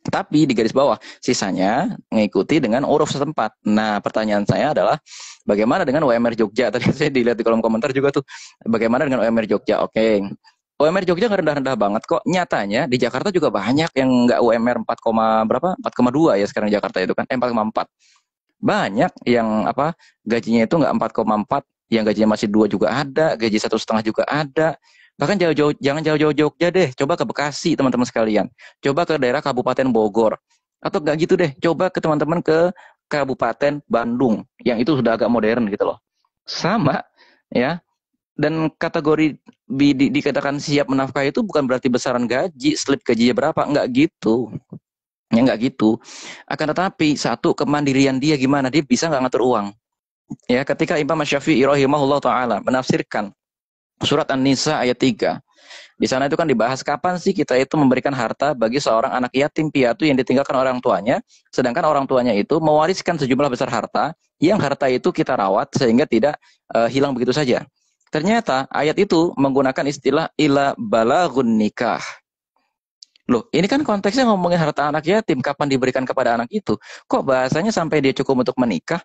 Tapi di garis bawah, sisanya mengikuti dengan uruf setempat. Nah, pertanyaan saya adalah, bagaimana dengan UMR Jogja? Tadi saya dilihat di kolom komentar juga tuh, bagaimana dengan UMR Jogja? Oke, UMR Jogja nggak rendah-rendah banget kok. Nyatanya di Jakarta juga banyak yang nggak UMR 4, berapa? 4,2 ya sekarang Jakarta itu kan, 4,4. Banyak yang apa gajinya itu nggak 4,4, yang gajinya masih 2 juga ada, gaji 1,5 juga ada. Bahkan jauh-jauh, jangan jauh-jauh Jogja deh, coba ke Bekasi teman-teman sekalian, coba ke daerah Kabupaten Bogor, atau nggak gitu deh, coba ke teman-teman ke Kabupaten Bandung, yang itu sudah agak modern gitu loh. Sama ya, dan kategori dikatakan siap menafkahi itu bukan berarti besaran gaji, slip gajinya berapa, nggak gitu. Ya nggak gitu. Akan tetapi satu kemandirian dia gimana, dia bisa nggak ngatur uang. Ya, ketika Imam Syafi'i rahimahullah taala menafsirkan surat An-Nisa ayat 3, di sana itu kan dibahas kapan sih kita itu memberikan harta bagi seorang anak yatim piatu yang ditinggalkan orang tuanya, sedangkan orang tuanya itu mewariskan sejumlah besar harta, yang harta itu kita rawat sehingga tidak hilang begitu saja. Ternyata ayat itu menggunakan istilah ila balagun nikah. Loh, ini kan konteksnya ngomongin harta anak yatim, kapan diberikan kepada anak itu? Kok bahasanya sampai dia cukup untuk menikah?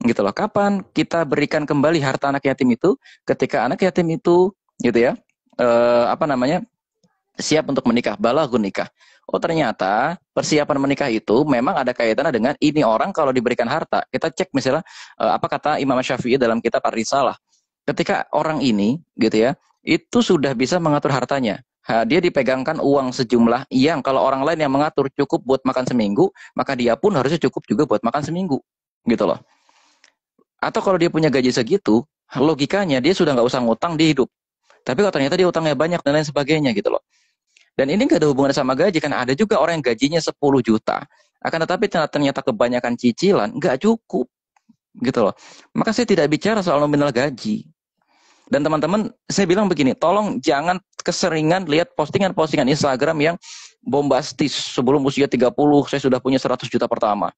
Gitu loh. Kapan kita berikan kembali harta anak yatim itu? Ketika anak yatim itu, gitu ya, apa namanya, siap untuk menikah, balagun nikah. Oh ternyata persiapan menikah itu memang ada kaitannya dengan ini orang kalau diberikan harta. Kita cek misalnya apa kata Imam Syafi'i dalam kitab Ar-Risalah. Ketika orang ini gitu ya, itu sudah bisa mengatur hartanya. Dia dipegangkan uang sejumlah yang kalau orang lain yang mengatur cukup buat makan seminggu, maka dia pun harusnya cukup juga buat makan seminggu. Gitu loh. Atau kalau dia punya gaji segitu, logikanya dia sudah nggak usah ngutang, dia hidup. Tapi kalau ternyata dia utangnya banyak dan lain sebagainya gitu loh. Dan ini nggak ada hubungannya sama gaji, kan ada juga orang yang gajinya 10 juta. Akan tetapi ternyata kebanyakan cicilan nggak cukup gitu loh. Maka saya tidak bicara soal nominal gaji. Dan teman-teman, saya bilang begini, tolong jangan keseringan lihat postingan-postingan Instagram yang bombastis. Sebelum usia 30, saya sudah punya 100 juta pertama.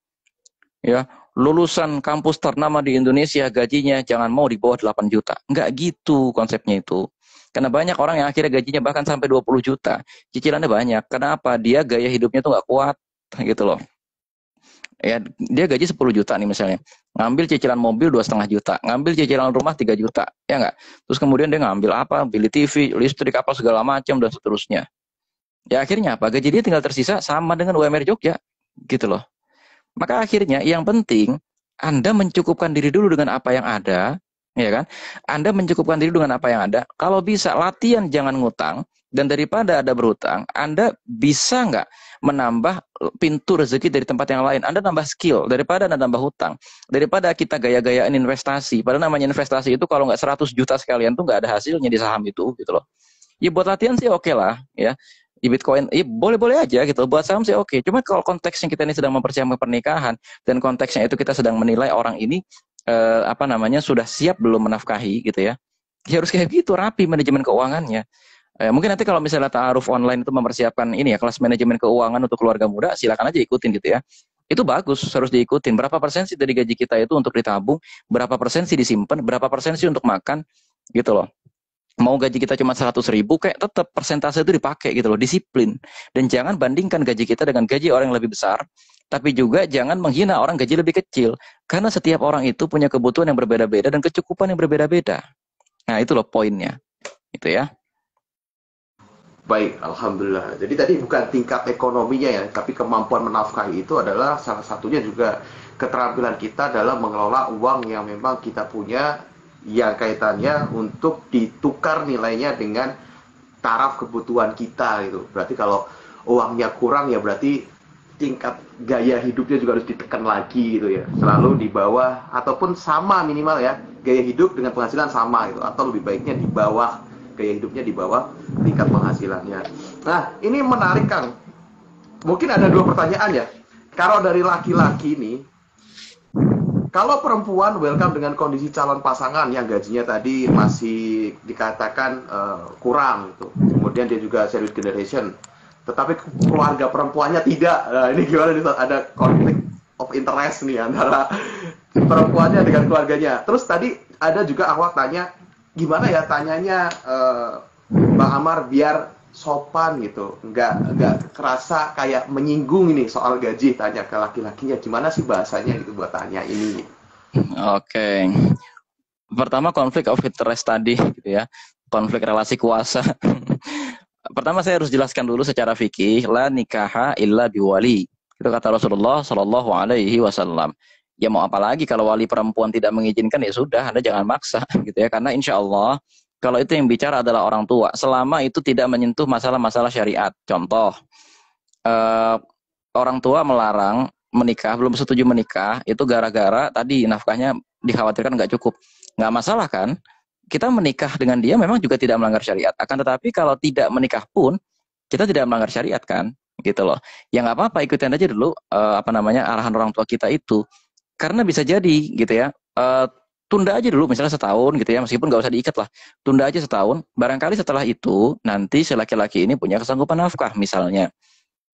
Ya, lulusan kampus ternama di Indonesia gajinya jangan mau di bawah 8 juta. Nggak gitu konsepnya itu. Karena banyak orang yang akhirnya gajinya bahkan sampai 20 juta. Cicilannya banyak. Kenapa? Dia gaya hidupnya tuh nggak kuat gitu loh. Ya, dia gaji 10 juta nih misalnya. Ngambil cicilan mobil 2,5 juta. Ngambil cicilan rumah 3 juta. Ya nggak? Terus kemudian dia ngambil apa? Beli TV, listrik, apa segala macam dan seterusnya. Ya akhirnya apa? Gaji dia tinggal tersisa sama dengan UMR Jogja. Gitu loh. Maka akhirnya yang penting Anda mencukupkan diri dulu dengan apa yang ada, ya kan? Anda mencukupkan diri dengan apa yang ada. Kalau bisa latihan jangan ngutang, dan daripada Anda berhutang, Anda bisa nggak menambah pintu rezeki dari tempat yang lain? Anda nambah skill daripada Anda nambah hutang. Daripada kita gaya-gayaan investasi. Padahal namanya investasi itu kalau nggak 100 juta sekalian tuh nggak ada hasilnya di saham itu, gitu loh. Ya buat latihan sih oke lah, ya di Bitcoin, boleh-boleh aja gitu. Buat saham sih oke. Cuma kalau konteksnya kita ini sedang mempersiapkan pernikahan dan konteksnya itu kita sedang menilai orang ini apa namanya sudah siap belum menafkahi gitu ya. Ya harus kayak gitu, rapi manajemen keuangannya. Mungkin nanti kalau misalnya ta'aruf online itu mempersiapkan ini ya kelas manajemen keuangan untuk keluarga muda, silakan aja ikutin gitu ya. Itu bagus, harus diikutin. Berapa persen sih dari gaji kita itu untuk ditabung, berapa persen sih disimpan, berapa persen sih untuk makan gitu loh. Mau gaji kita cuma 100.000, kayak tetap persentase itu dipakai gitu loh, disiplin. Dan jangan bandingkan gaji kita dengan gaji orang yang lebih besar, Tapi juga jangan menghina orang gaji lebih kecil. Karena setiap orang itu punya kebutuhan yang berbeda-beda dan kecukupan yang berbeda-beda. Nah, itu loh poinnya. Itu ya. Baik, alhamdulillah. Jadi tadi bukan tingkat ekonominya ya, tapi kemampuan menafkahi itu adalah salah satunya juga keterampilan kita dalam mengelola uang yang memang kita punya, yang kaitannya untuk ditukar nilainya dengan taraf kebutuhan kita gitu. Berarti kalau uangnya kurang ya berarti tingkat gaya hidupnya juga harus ditekan lagi gitu ya. Selalu di bawah ataupun sama minimal ya, gaya hidup dengan penghasilan sama gitu, atau lebih baiknya di bawah, gaya hidupnya di bawah tingkat penghasilannya. Nah, ini menarik Kang. Mungkin ada dua pertanyaan ya. Kalau dari laki-laki nih, kalau perempuan welcome dengan kondisi calon pasangan yang gajinya tadi masih dikatakan kurang gitu. Kemudian dia juga service generation. Tetapi keluarga perempuannya tidak. Nah, ini gimana nih? Ada konflik of interest nih antara perempuannya dengan keluarganya. Terus tadi ada juga awak tanya, gimana ya tanyanya Bang Amar biar sopan gitu, nggak kerasa kayak menyinggung ini soal gaji, tanya ke laki-lakinya gimana sih bahasanya gitu buat tanya ini. Oke. Pertama konflik of interest tadi gitu ya. Konflik relasi kuasa. Pertama saya harus jelaskan dulu secara fikih, la nikaha illa biwali. Itu kata Rasulullah Shallallahu alaihi wasallam. Ya mau apa lagi kalau wali perempuan tidak mengizinkan, ya sudah, Anda jangan maksa gitu ya. Karena insya Allah kalau itu yang bicara adalah orang tua, selama itu tidak menyentuh masalah-masalah syariat. Contoh, eh, orang tua melarang menikah, belum setuju menikah, itu gara-gara tadi nafkahnya dikhawatirkan nggak cukup. Nggak masalah kan? Kita menikah dengan dia memang juga tidak melanggar syariat. Akan tetapi kalau tidak menikah pun, kita tidak melanggar syariat kan? Gitu loh. Ya nggak apa-apa, ikutin aja dulu arahan orang tua kita itu. Karena bisa jadi gitu ya, tunda aja dulu misalnya setahun gitu ya, meskipun nggak usah diikat lah, tunda aja setahun, barangkali setelah itu nanti si laki-laki ini punya kesanggupan nafkah misalnya.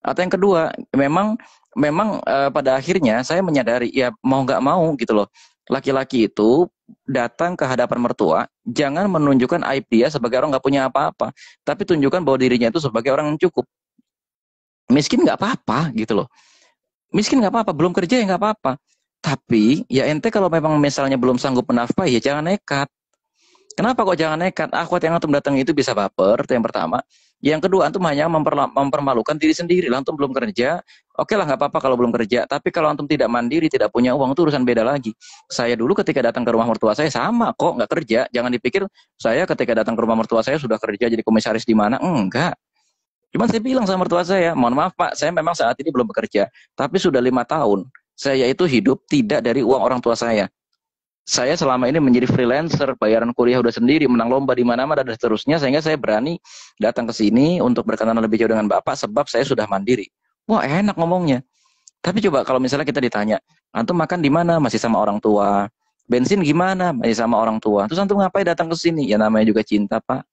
Atau yang kedua, memang memang pada akhirnya saya menyadari ya mau nggak mau gitu loh, laki-laki itu datang ke hadapan mertua jangan menunjukkan aib dia sebagai orang nggak punya apa-apa, tapi tunjukkan bahwa dirinya itu sebagai orang yang cukup. Miskin nggak apa-apa gitu loh, miskin nggak apa-apa, belum kerja ya nggak apa-apa. Tapi ya ente kalau memang misalnya belum sanggup menafkahi ya jangan nekat. Kenapa kok jangan nekat? Akhwat yang antum datang itu bisa baper, itu yang pertama. Yang kedua, antum hanya mempermalukan diri sendiri. Antum belum kerja, oke lah nggak apa-apa kalau belum kerja. Tapi kalau antum tidak mandiri, tidak punya uang, itu urusan beda lagi. Saya dulu ketika datang ke rumah mertua saya sama kok, nggak kerja. Jangan dipikir saya ketika datang ke rumah mertua saya sudah kerja jadi komisaris di mana. Enggak. Cuman saya bilang sama mertua saya, mohon maaf Pak, saya memang saat ini belum bekerja. Tapi sudah 5 tahun, saya itu hidup tidak dari uang orang tua saya. Saya selama ini menjadi freelancer, bayaran kuliah udah sendiri, menang lomba di mana-mana dan seterusnya, sehingga saya berani datang ke sini untuk berkenalan lebih jauh dengan Bapak sebab saya sudah mandiri. Wah, enak ngomongnya. Tapi coba kalau misalnya kita ditanya, antum makan di mana? Masih sama orang tua. Bensin gimana? Masih sama orang tua. Terus antum ngapain datang ke sini? Ya namanya juga cinta, Pak.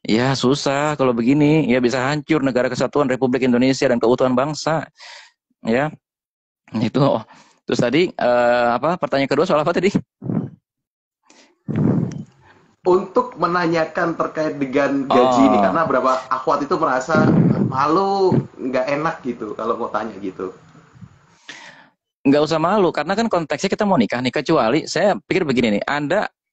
Ya susah kalau begini, ya bisa hancur negara kesatuan Republik Indonesia dan keutuhan bangsa. Ya, itu. Terus tadi pertanyaan kedua soal apa tadi? Untuk menanyakan terkait dengan gaji ini, karena beberapa akhwat itu merasa malu, nggak enak gitu kalau mau tanya gitu. Nggak usah malu, karena kan konteksnya kita mau nikah nih. Kecuali saya pikir begini nih,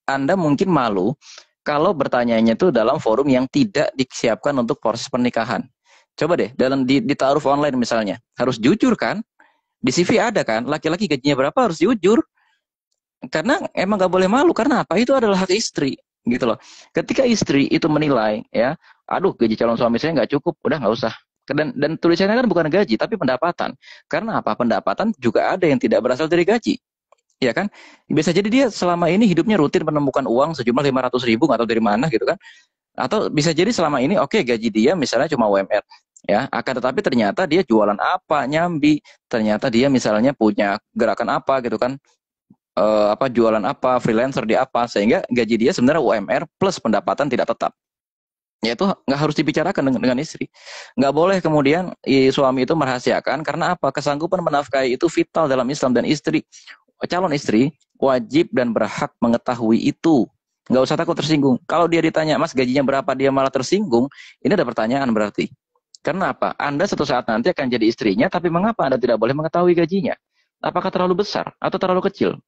Anda mungkin malu kalau bertanyanya itu dalam forum yang tidak disiapkan untuk proses pernikahan. Coba deh, di taaruf online misalnya, harus jujur kan? Di CV ada kan, laki-laki gajinya berapa harus jujur. Karena emang nggak boleh malu, karena apa? Itu adalah hak istri, gitu loh. Ketika istri itu menilai, ya, aduh gaji calon suami saya nggak cukup, udah nggak usah. Dan tulisannya kan bukan gaji, tapi pendapatan. Karena apa? Pendapatan juga ada yang tidak berasal dari gaji. Ya kan? Bisa jadi dia selama ini hidupnya rutin menemukan uang sejumlah 500.000 atau dari mana gitu kan. Atau bisa jadi selama ini oke, gaji dia misalnya cuma UMR. Ya, akan tetapi ternyata dia jualan apa, nyambi, ternyata dia misalnya punya gerakan apa gitu kan, jualan apa, freelancer di apa, sehingga gaji dia sebenarnya UMR plus pendapatan tidak tetap. Ya itu nggak harus dibicarakan dengan istri. Nggak boleh kemudian suami itu merahasiakan, karena apa? Kesanggupan menafkahi itu vital dalam Islam, dan calon istri wajib dan berhak mengetahui itu. Nggak usah takut tersinggung. Kalau dia ditanya, Mas gajinya berapa, dia malah tersinggung, ini ada pertanyaan berarti. Karena apa? Anda suatu saat nanti akan jadi istrinya, tapi mengapa Anda tidak boleh mengetahui gajinya? Apakah terlalu besar atau terlalu kecil?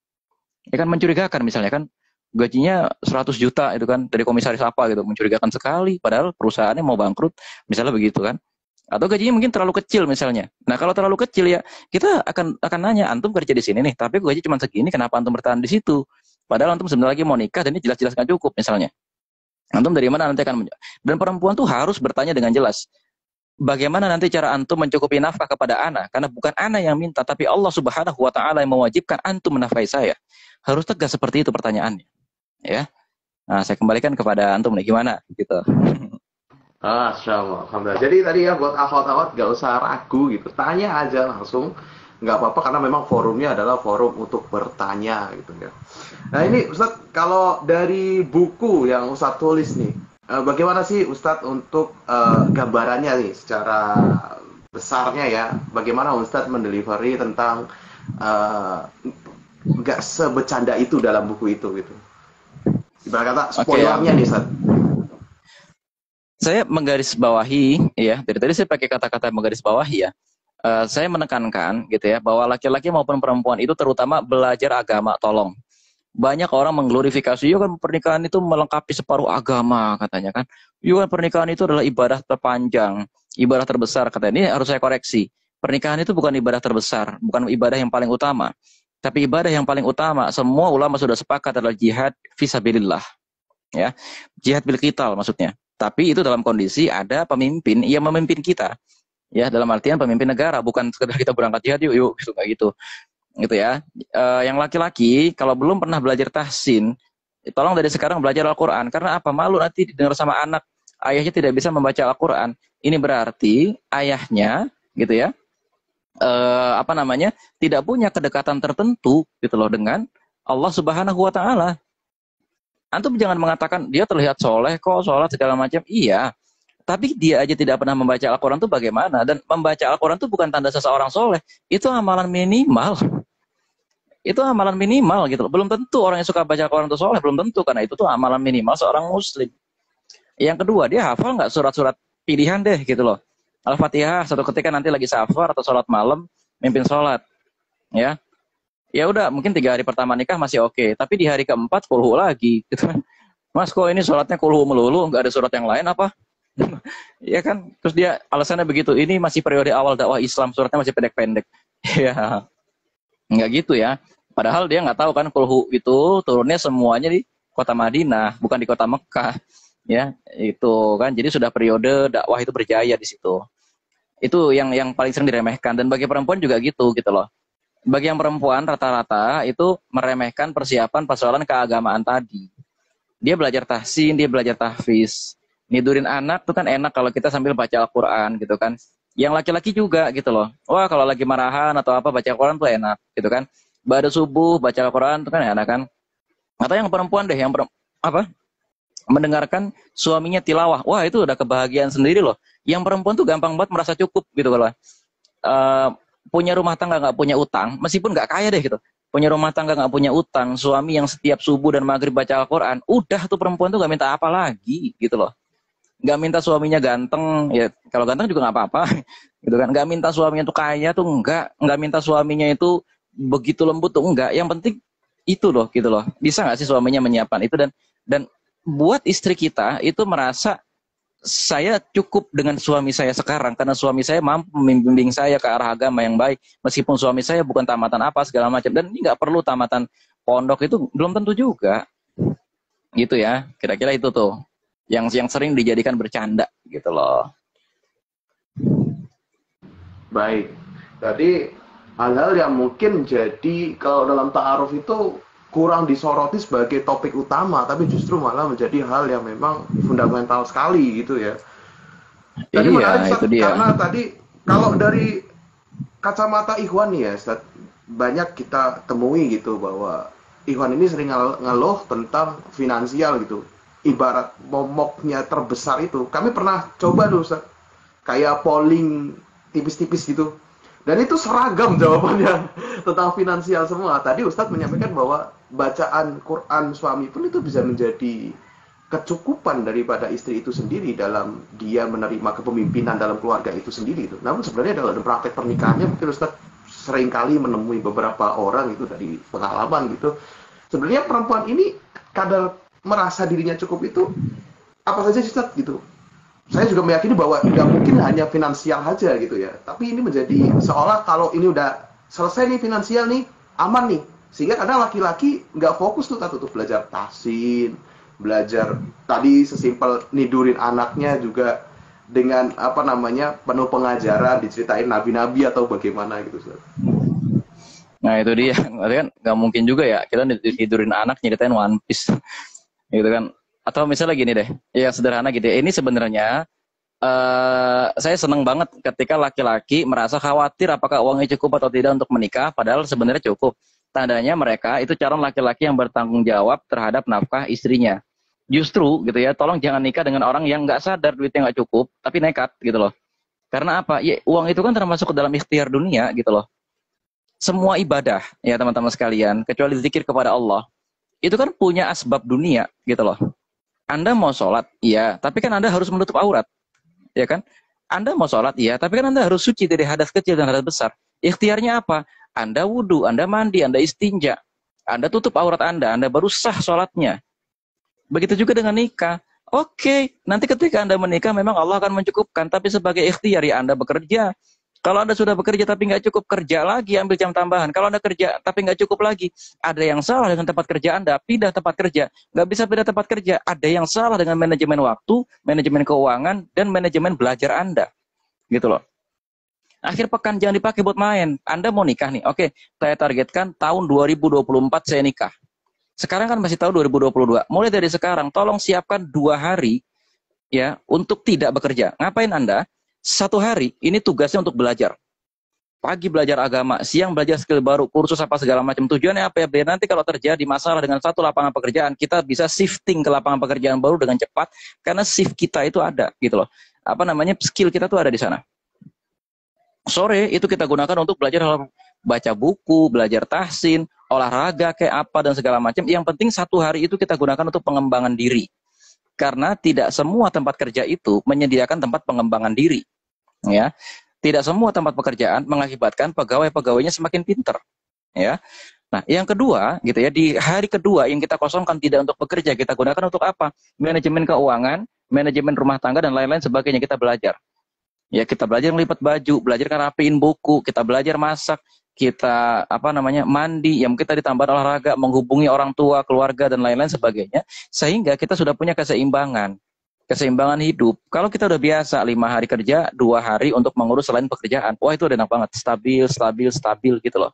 Ya kan mencurigakan misalnya kan gajinya 100 juta itu kan dari komisaris apa gitu, mencurigakan sekali padahal perusahaannya mau bangkrut, misalnya begitu kan. Atau gajinya mungkin terlalu kecil misalnya. Nah, kalau terlalu kecil ya kita akan nanya, antum kerja di sini nih, tapi gaji cuma segini, kenapa antum bertahan di situ? Padahal antum sebentar lagi mau nikah dan ini jelas-jelas nggak cukup misalnya. Antum dari mana nanti akan dan perempuan tuh harus bertanya dengan jelas. Bagaimana nanti cara antum mencukupi nafkah kepada anak? Karena bukan anak yang minta, tapi Allah Subhanahu wa taala yang mewajibkan antum menafkahi saya. Harus tegas seperti itu pertanyaannya, ya. Nah, saya kembalikan kepada antum nih gimana gitu. Masya Allah, alhamdulillah. Jadi tadi ya buat akhwat-akhwat gak usah ragu gitu, tanya aja langsung, nggak apa-apa karena memang forumnya adalah forum untuk bertanya gitu ya. Nah ini Ustadz, kalau dari buku yang Ustadz tulis nih, bagaimana sih Ustadz untuk gambarannya nih secara besarnya ya, bagaimana Ustadz mendelivery tentang nggak sebecanda itu dalam buku itu gitu. Ibarat kata Oke, spoilernya nih Ustadz. saya menggarisbawahi ya, dari tadi saya pakai kata-kata menggarisbawahi ya. Saya menekankan gitu ya bahwa laki-laki maupun perempuan itu terutama belajar agama, tolong. Banyak orang mengglorifikasi, ya kan pernikahan itu melengkapi separuh agama katanya kan. Ya kan pernikahan itu adalah ibadah terpanjang, ibadah terbesar katanya. Ini harus saya koreksi. Pernikahan itu bukan ibadah terbesar, bukan ibadah yang paling utama. Tapi ibadah yang paling utama, semua ulama sudah sepakat adalah jihad fisabilillah, ya. Jihad bil qital maksudnya. Tapi itu dalam kondisi ada pemimpin yang memimpin kita. Ya, dalam artian pemimpin negara, bukan sekedar kita berangkat jihad yuk yuk gitu, kayak gitu ya. Yang laki-laki kalau belum pernah belajar tahsin, tolong dari sekarang belajar Al-Quran. Karena apa? Malu nanti didengar sama anak, ayahnya tidak bisa membaca Al-Quran. Ini berarti ayahnya gitu ya, apa namanya, tidak punya kedekatan tertentu gitu loh dengan Allah Subhanahu Wa Taala. Antum jangan mengatakan dia terlihat soleh kok, sholat segala macam. Iya, tapi dia aja tidak pernah membaca Al-Quran itu bagaimana? Dan membaca Al-Quran itu bukan tanda seseorang soleh. Itu amalan minimal. Itu amalan minimal gitu loh. Belum tentu orang yang suka baca Al-Quran itu soleh. Belum tentu. Karena itu tuh amalan minimal seorang muslim. Yang kedua, dia hafal nggak surat-surat pilihan deh gitu loh. Al-Fatihah, satu ketika nanti lagi safar atau sholat malam, mimpin sholat. Ya, ya udah mungkin 3 hari pertama nikah masih oke. Tapi di hari keempat kulhu lagi gitu kan. Mas kok ini sholatnya kulhu melulu, nggak ada surat yang lain apa? Ya kan, terus dia alasannya begitu, ini masih periode awal dakwah Islam, suratnya masih pendek-pendek. Ya, nggak gitu ya. Padahal dia nggak tahu kan kulhu itu turunnya semuanya di kota Madinah, bukan di kota Mekah. Ya, itu kan. Jadi sudah periode dakwah itu berjaya di situ. Itu yang paling sering diremehkan. Dan bagi perempuan juga gitu loh. Bagi yang perempuan rata-rata itu meremehkan persiapan persoalan keagamaan tadi. Dia belajar tahsin, dia belajar tahfiz. Nidurin anak tuh kan enak kalau kita sambil baca Al-Quran gitu kan. Yang laki-laki juga gitu loh. Wah kalau lagi marahan atau apa baca Al-Quran tuh enak gitu kan. Pada subuh baca Al-Quran tuh kan enak kan. Atau yang perempuan deh, yang apa? Mendengarkan suaminya tilawah. Wah itu udah kebahagiaan sendiri loh. Yang perempuan tuh gampang banget merasa cukup gitu kalau punya rumah tangga nggak punya utang, meskipun nggak kaya deh gitu. Punya rumah tangga nggak punya utang, suami yang setiap subuh dan maghrib baca Al-Quran, udah tuh perempuan tuh nggak minta apa lagi gitu loh. Nggak minta suaminya ganteng, ya kalau ganteng juga nggak apa-apa, gitu kan. Nggak minta suaminya tuh kaya tuh nggak minta suaminya itu begitu lembut tuh enggak. Yang penting itu loh, gitu loh. Bisa nggak sih suaminya menyiapkan itu dan buat istri kita itu merasa saya cukup dengan suami saya sekarang karena suami saya mampu membimbing saya ke arah agama yang baik meskipun suami saya bukan tamatan apa segala macam dan ini nggak perlu tamatan pondok itu belum tentu juga gitu ya kira-kira itu tuh yang sering dijadikan bercanda gitu loh. Baik. Jadi hal-hal yang mungkin jadi kalau dalam ta'aruf itu kurang disoroti sebagai topik utama, tapi justru malah menjadi hal yang memang fundamental sekali gitu ya. Tadi Iya menarik itu Ustaz, dia. karena tadi kalau dari kacamata Ikhwan nih ya Ustaz, banyak kita temui gitu bahwa Ikhwan ini sering ngeluh tentang finansial gitu. Ibarat momoknya terbesar itu. Kami pernah coba tuh Ustaz, kayak polling tipis-tipis gitu. Dan itu seragam jawabannya tentang finansial semua. Tadi Ustadz menyampaikan bahwa bacaan Quran suami pun itu bisa menjadi kecukupan daripada istri itu sendiri dalam dia menerima kepemimpinan dalam keluarga itu sendiri itu. Namun sebenarnya dalam praktek pernikahannya mungkin Ustaz seringkali menemui beberapa orang itu dari pengalaman gitu. Sebenarnya perempuan ini kadang merasa dirinya cukup itu apa saja Ustaz gitu. Saya juga meyakini bahwa nggak mungkin hanya finansial aja gitu ya. Tapi ini menjadi seolah kalau ini udah selesai nih finansial nih, aman nih. Sehingga kadang laki-laki nggak fokus tuh untuk belajar tahsin, belajar tadi sesimpel nidurin anaknya juga dengan apa namanya penuh pengajaran diceritain nabi-nabi atau bagaimana gitu Ustaz. Nah itu dia, berarti kan nggak mungkin juga ya kita tidurin anak nyeritain One Piece, gitu kan? Atau misalnya gini deh, ya sederhana gitu. Ini sebenarnya saya seneng banget ketika laki-laki merasa khawatir apakah uangnya cukup atau tidak untuk menikah, padahal sebenarnya cukup. Tandanya mereka itu calon laki-laki yang bertanggung jawab terhadap nafkah istrinya. Justru gitu ya, tolong jangan nikah dengan orang yang nggak sadar duitnya nggak cukup, tapi nekat gitu loh. Karena apa? Ya, uang itu kan termasuk ke dalam ikhtiar dunia gitu loh. Semua ibadah ya teman-teman sekalian, kecuali zikir kepada Allah, itu kan punya asbab dunia gitu loh. Anda mau sholat, iya, tapi kan Anda harus menutup aurat, ya kan? Anda mau sholat, iya, tapi kan Anda harus suci dari hadas kecil dan hadas besar. Ikhtiarnya apa? Anda wudhu, Anda mandi, Anda istinja, Anda tutup aurat Anda baru sah sholatnya. Begitu juga dengan nikah. Oke, nanti ketika Anda menikah memang Allah akan mencukupkan, tapi sebagai ikhtiar ya Anda bekerja. Kalau Anda sudah bekerja tapi nggak cukup, kerja lagi, ambil jam tambahan. Kalau Anda kerja tapi nggak cukup lagi, ada yang salah dengan tempat kerja Anda, pindah tempat kerja. Nggak bisa pindah tempat kerja, ada yang salah dengan manajemen waktu, manajemen keuangan, dan manajemen belajar Anda. Gitu loh. Akhir pekan jangan dipakai buat main. Anda mau nikah nih, oke, saya targetkan tahun 2024 saya nikah. Sekarang kan masih tahun 2022. Mulai dari sekarang, tolong siapkan 2 hari ya untuk tidak bekerja. Ngapain Anda? 1 hari ini tugasnya untuk belajar. Pagi belajar agama, siang belajar skill baru, kursus apa segala macam. Tujuannya apa ya? Biar nanti kalau terjadi masalah dengan satu lapangan pekerjaan, kita bisa shifting ke lapangan pekerjaan baru dengan cepat karena shift kita itu ada gitu loh. Apa namanya? Skill kita tuh ada di sana. Sore itu kita gunakan untuk belajar hal baca buku, belajar tahsin, olahraga kayak apa dan segala macam. Yang penting 1 hari itu kita gunakan untuk pengembangan diri. Karena tidak semua tempat kerja itu menyediakan tempat pengembangan diri. Ya. Tidak semua tempat pekerjaan mengakibatkan pegawai-pegawainya semakin pinter. Ya. Nah, yang kedua, gitu ya, di hari kedua yang kita kosongkan tidak untuk bekerja, kita gunakan untuk apa? Manajemen keuangan, manajemen rumah tangga dan lain-lain sebagainya kita belajar. Ya, kita belajar melipat baju, belajar ngerapiin buku, kita belajar masak, kita apa namanya mandi, yang kita ditambah olahraga, menghubungi orang tua, keluarga dan lain-lain sebagainya, sehingga kita sudah punya keseimbangan hidup. Kalau kita udah biasa 5 hari kerja, 2 hari untuk mengurus selain pekerjaan, wah itu udah enak banget, stabil gitu loh.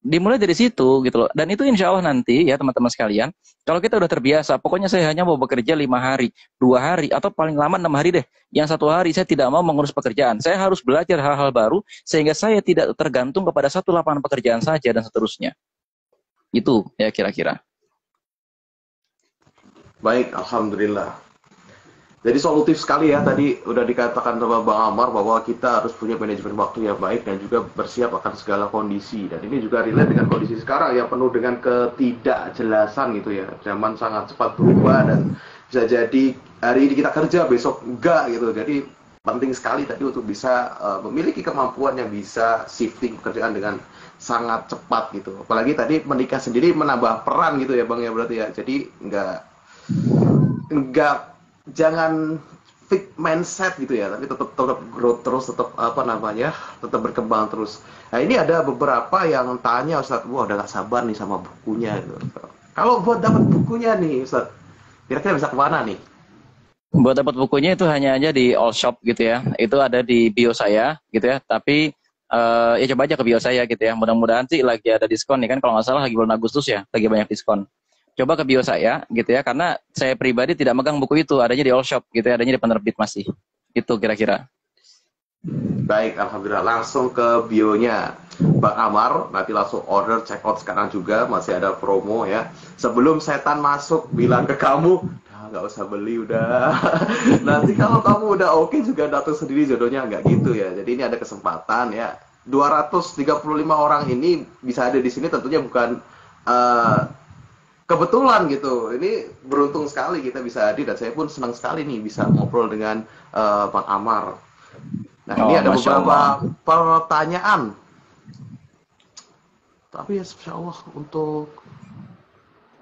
Dimulai dari situ gitu loh, dan itu insya Allah nanti ya teman-teman sekalian, kalau kita udah terbiasa, pokoknya saya hanya mau bekerja 5 hari, 2 hari, atau paling lama 6 hari deh, yang 1 hari saya tidak mau mengurus pekerjaan, saya harus belajar hal-hal baru, sehingga saya tidak tergantung kepada satu lapangan pekerjaan saja dan seterusnya. Itu ya kira-kira. Baik, alhamdulillah. Jadi solutif sekali ya, tadi udah dikatakan sama Bang Amar bahwa kita harus punya manajemen waktu yang baik dan juga bersiap akan segala kondisi. Dan ini juga relate dengan kondisi sekarang yang penuh dengan ketidakjelasan gitu ya. Zaman sangat cepat berubah dan bisa jadi hari ini kita kerja, besok enggak gitu. Jadi penting sekali tadi untuk bisa memiliki kemampuan yang bisa shifting pekerjaan dengan sangat cepat gitu. Apalagi tadi menikah sendiri menambah peran gitu ya Bang ya berarti ya. Jadi enggak jangan fix mindset gitu ya, tapi tetap growth terus, tetap apa namanya, tetap berkembang terus. Nah ini ada beberapa yang tanya Ustadz, wah udah gak sabar nih sama bukunya gitu. Kalau buat dapat bukunya nih Ustadz, kira-kira bisa kemana nih? Buat dapat bukunya itu hanya aja di all shop gitu ya, itu ada di bio saya gitu ya, tapi ya coba aja ke bio saya gitu ya, mudah-mudahan sih lagi ada diskon nih kan, kalau nggak salah lagi bulan Agustus ya, lagi banyak diskon. Coba ke bio saya gitu ya, karena saya pribadi tidak megang buku itu, adanya di all shop gitu ya, adanya di penerbit masih. Itu kira-kira. Baik, alhamdulillah, langsung ke bionya Bang Amar, nanti langsung order, check out sekarang juga, masih ada promo ya. Sebelum setan masuk bilang ke kamu, nggak usah beli udah. Nanti kalau kamu udah oke juga datang sendiri jodohnya, nggak gitu ya. Jadi ini ada kesempatan ya. 235 orang ini bisa ada di sini tentunya bukan kebetulan gitu. Ini beruntung sekali kita bisa hadir dan saya pun senang sekali nih bisa ngobrol dengan Bang Amar. Nah, ini Oh, ada Masya Allah. beberapa pertanyaan. Tapi ya insya Allah untuk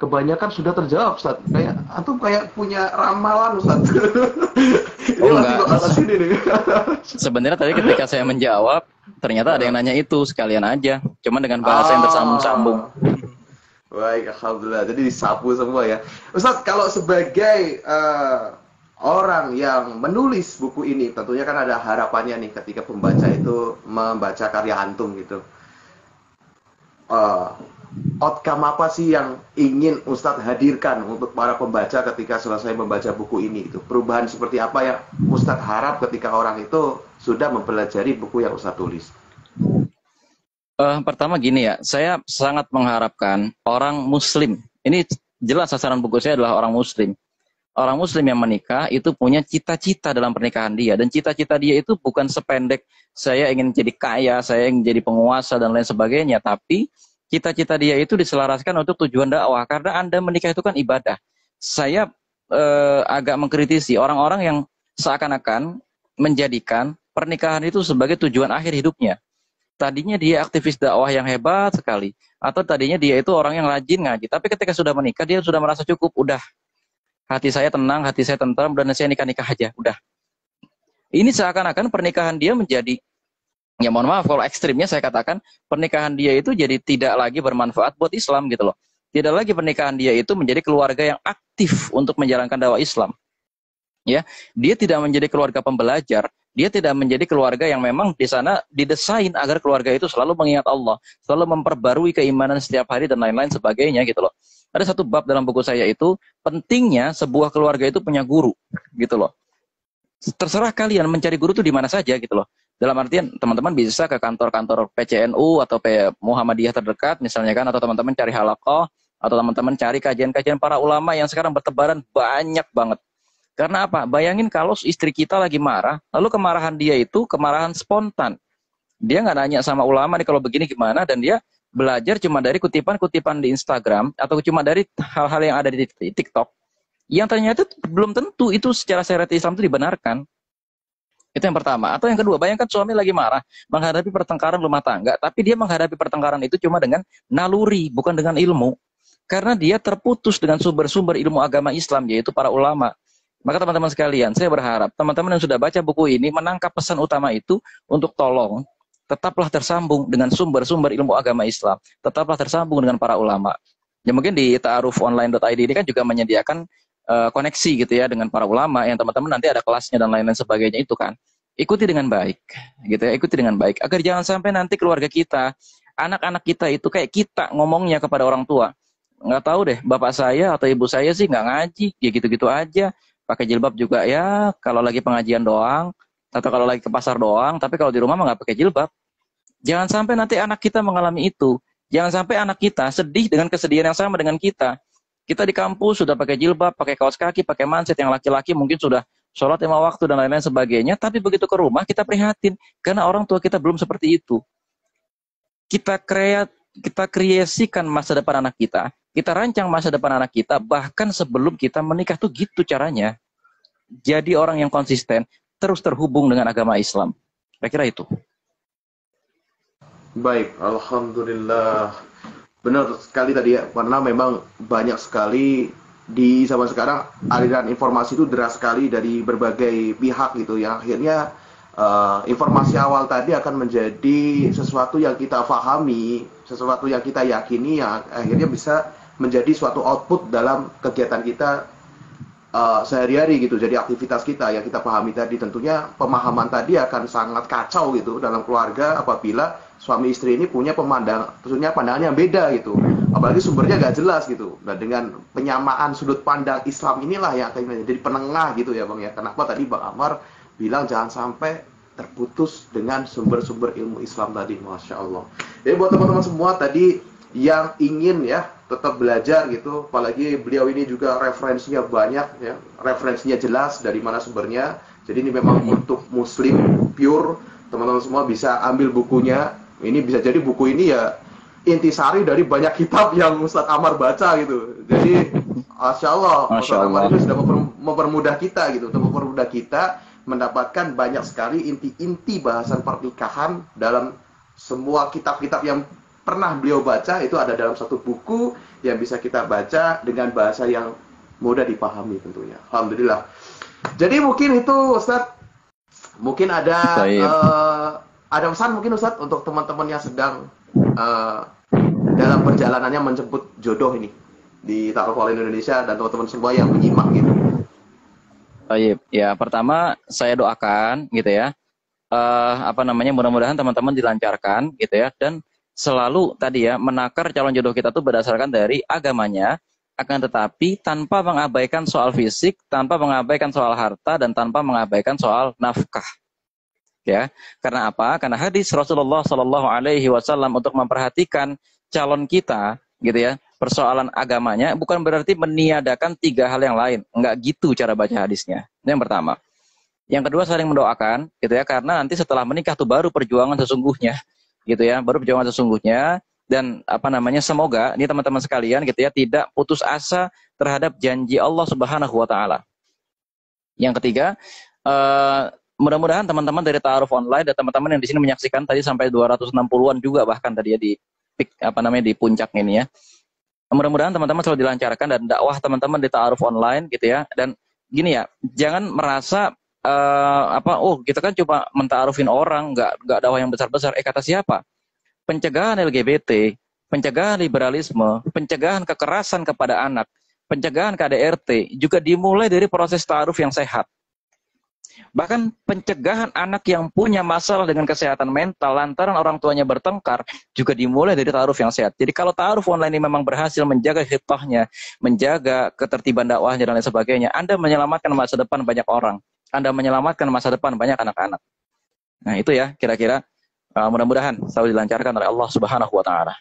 kebanyakan sudah terjawab, Ustaz. Kayak antum kayak punya ramalan, Ustaz. Ini Oh lagi enggak, kok atas sini nih. sebenarnya tadi ketika saya menjawab, ternyata ada yang nanya itu sekalian aja. Cuman dengan bahasa yang tersambung-sambung. Ah, baik, alhamdulillah. Jadi disapu semua ya. Ustaz, kalau sebagai orang yang menulis buku ini, tentunya kan ada harapannya nih ketika pembaca itu membaca karya antum gitu. Eh, Outcome apa sih yang ingin Ustadz hadirkan untuk para pembaca ketika selesai membaca buku ini? Itu perubahan seperti apa yang Ustadz harap ketika orang itu sudah mempelajari buku yang Ustadz tulis? Pertama gini ya, saya sangat mengharapkan orang Muslim. Ini jelas sasaran buku saya adalah orang Muslim. Orang Muslim yang menikah itu punya cita-cita dalam pernikahan dia. Dan cita-cita dia itu bukan sependek saya ingin jadi kaya, saya ingin jadi penguasa, dan lain sebagainya. Tapi cita-cita dia itu diselaraskan untuk tujuan dakwah. Karena Anda menikah itu kan ibadah. Saya agak mengkritisi orang-orang yang seakan-akan menjadikan pernikahan itu sebagai tujuan akhir hidupnya. Tadinya dia aktivis dakwah yang hebat sekali. Atau tadinya dia itu orang yang rajin ngaji. Tapi ketika sudah menikah, dia sudah merasa cukup. Udah, hati saya tenang, hati saya tentram, dan saya nikah-nikah aja. Udah. Ini seakan-akan pernikahan dia menjadi, ya mohon maaf kalau ekstrimnya saya katakan, pernikahan dia itu jadi tidak lagi bermanfaat buat Islam gitu loh. Tidak lagi pernikahan dia itu menjadi keluarga yang aktif untuk menjalankan dakwah Islam. Ya, dia tidak menjadi keluarga pembelajar, dia tidak menjadi keluarga yang memang di sana didesain agar keluarga itu selalu mengingat Allah, selalu memperbarui keimanan setiap hari dan lain-lain sebagainya gitu loh. Ada satu bab dalam buku saya itu, pentingnya sebuah keluarga itu punya guru gitu loh. Terserah kalian mencari guru itu di mana saja gitu loh. Dalam artian teman-teman bisa ke kantor-kantor PCNU atau Muhammadiyah terdekat misalnya kan, atau teman-teman cari halaqah, atau teman-teman cari kajian-kajian para ulama yang sekarang bertebaran banyak banget. Karena apa? Bayangin kalau istri kita lagi marah, lalu kemarahan dia itu kemarahan spontan. Dia nggak nanya sama ulama nih kalau begini gimana, dan dia belajar cuma dari kutipan-kutipan di Instagram, atau cuma dari hal-hal yang ada di TikTok, yang ternyata belum tentu itu secara syariat Islam itu dibenarkan. Itu yang pertama. Atau yang kedua, bayangkan suami lagi marah, menghadapi pertengkaran rumah tangga, tapi dia menghadapi pertengkaran itu cuma dengan naluri, bukan dengan ilmu. Karena dia terputus dengan sumber-sumber ilmu agama Islam, yaitu para ulama. Maka teman-teman sekalian, saya berharap teman-teman yang sudah baca buku ini menangkap pesan utama itu untuk tolong tetaplah tersambung dengan sumber-sumber ilmu agama Islam, tetaplah tersambung dengan para ulama. Ya mungkin di ta'arufonline.id ini kan juga menyediakan koneksi gitu ya dengan para ulama yang teman-teman nanti ada kelasnya dan lain-lain sebagainya itu kan. Ikuti dengan baik, gitu ya, ikuti dengan baik agar jangan sampai nanti keluarga kita, anak-anak kita itu kayak kita ngomongnya kepada orang tua. Nggak tahu deh, bapak saya atau ibu saya sih nggak ngaji, ya gitu-gitu aja. Pakai jilbab juga ya kalau lagi pengajian doang, atau kalau lagi ke pasar doang, tapi kalau di rumah mah nggak pakai jilbab. Jangan sampai nanti anak kita mengalami itu. Jangan sampai anak kita sedih dengan kesedihan yang sama dengan kita. Kita di kampus sudah pakai jilbab, pakai kaos kaki, pakai manset, yang laki-laki mungkin sudah sholat 5 waktu dan lain-lain sebagainya, tapi begitu ke rumah kita prihatin karena orang tua kita belum seperti itu. Kita kreasikan masa depan anak kita rancang masa depan anak kita bahkan sebelum kita menikah tuh gitu caranya. Jadi orang yang konsisten, terus terhubung dengan agama Islam. Saya kira itu. Baik, alhamdulillah. Benar sekali tadi ya, karena memang banyak sekali di zaman sekarang aliran informasi itu deras sekali dari berbagai pihak gitu ya. Akhirnya informasi awal tadi akan menjadi sesuatu yang kita pahami, sesuatu yang kita yakini, yang akhirnya bisa menjadi suatu output dalam kegiatan kita sehari-hari gitu. Jadi aktivitas kita yang kita pahami tadi, tentunya pemahaman tadi akan sangat kacau gitu dalam keluarga apabila suami istri ini punya pandangan yang beda gitu, apalagi sumbernya gak jelas gitu. Nah dengan penyamaan sudut pandang Islam inilah yang akan menjadi penengah gitu ya Bang ya. Kenapa tadi Bang Amar bilang jangan sampai terputus dengan sumber-sumber ilmu Islam tadi, Masya Allah. Jadi buat teman-teman semua tadi yang ingin ya tetap belajar gitu, apalagi beliau ini juga referensinya banyak ya, referensinya jelas dari mana sumbernya. Jadi ini memang untuk muslim pure, teman-teman semua bisa ambil bukunya. Ini bisa jadi buku ini ya intisari dari banyak kitab yang Ustadz Amar baca gitu. Jadi, Masya Allah, Masya Ustadz Amar Allah. itu sudah mempermudah kita gitu, untuk mempermudah kita mendapatkan banyak sekali inti-inti bahasan pernikahan dalam semua kitab-kitab yang pernah beliau baca, itu ada dalam satu buku yang bisa kita baca dengan bahasa yang mudah dipahami tentunya. Alhamdulillah. Jadi mungkin itu Ustadz, mungkin ada Baik. ada pesan mungkin Ustadz untuk teman-teman yang sedang dalam perjalanannya menjemput jodoh ini di Ta'aruf Online Indonesia dan teman-teman semua yang menyimak gitu. Baik. Ya, pertama saya doakan gitu ya. Mudah-mudahan teman-teman dilancarkan gitu ya, dan selalu tadi ya menakar calon jodoh kita tuh berdasarkan dari agamanya, akan tetapi tanpa mengabaikan soal fisik, tanpa mengabaikan soal harta, dan tanpa mengabaikan soal nafkah. Ya, karena apa? Karena hadis Rasulullah Shallallahu Alaihi Wasallam untuk memperhatikan calon kita, gitu ya, persoalan agamanya bukan berarti meniadakan 3 hal yang lain. Enggak gitu cara baca hadisnya. Itu yang pertama. Yang kedua, saling mendoakan, gitu ya, karena nanti setelah menikah tuh baru perjuangan sesungguhnya, gitu ya, baru perjuangan sesungguhnya. Dan semoga ini teman-teman sekalian, gitu ya, tidak putus asa terhadap janji Allah Subhanahu Wa Taala. Yang ketiga, mudah-mudahan teman-teman dari Ta'aruf Online dan teman-teman yang di sini menyaksikan tadi sampai 260-an juga bahkan tadi ya di peak, di puncak ini ya. Mudah-mudahan teman-teman selalu dilancarkan dan dakwah teman-teman di Ta'aruf Online gitu ya. Dan gini ya, jangan merasa kita kan cuma menta'arufin orang, nggak dakwah yang besar-besar. Kata siapa? Pencegahan LGBT, pencegahan liberalisme, pencegahan kekerasan kepada anak, pencegahan KDRT juga dimulai dari proses ta'aruf yang sehat. Bahkan pencegahan anak yang punya masalah dengan kesehatan mental lantaran orang tuanya bertengkar juga dimulai dari ta'aruf yang sehat. Jadi kalau Ta'aruf Online ini memang berhasil menjaga khitahnya, menjaga ketertiban dakwahnya dan lain sebagainya, Anda menyelamatkan masa depan banyak orang. Anda menyelamatkan masa depan banyak anak-anak. Nah itu ya kira-kira, mudah-mudahan selalu dilancarkan oleh Allah Subhanahu Wa Taala.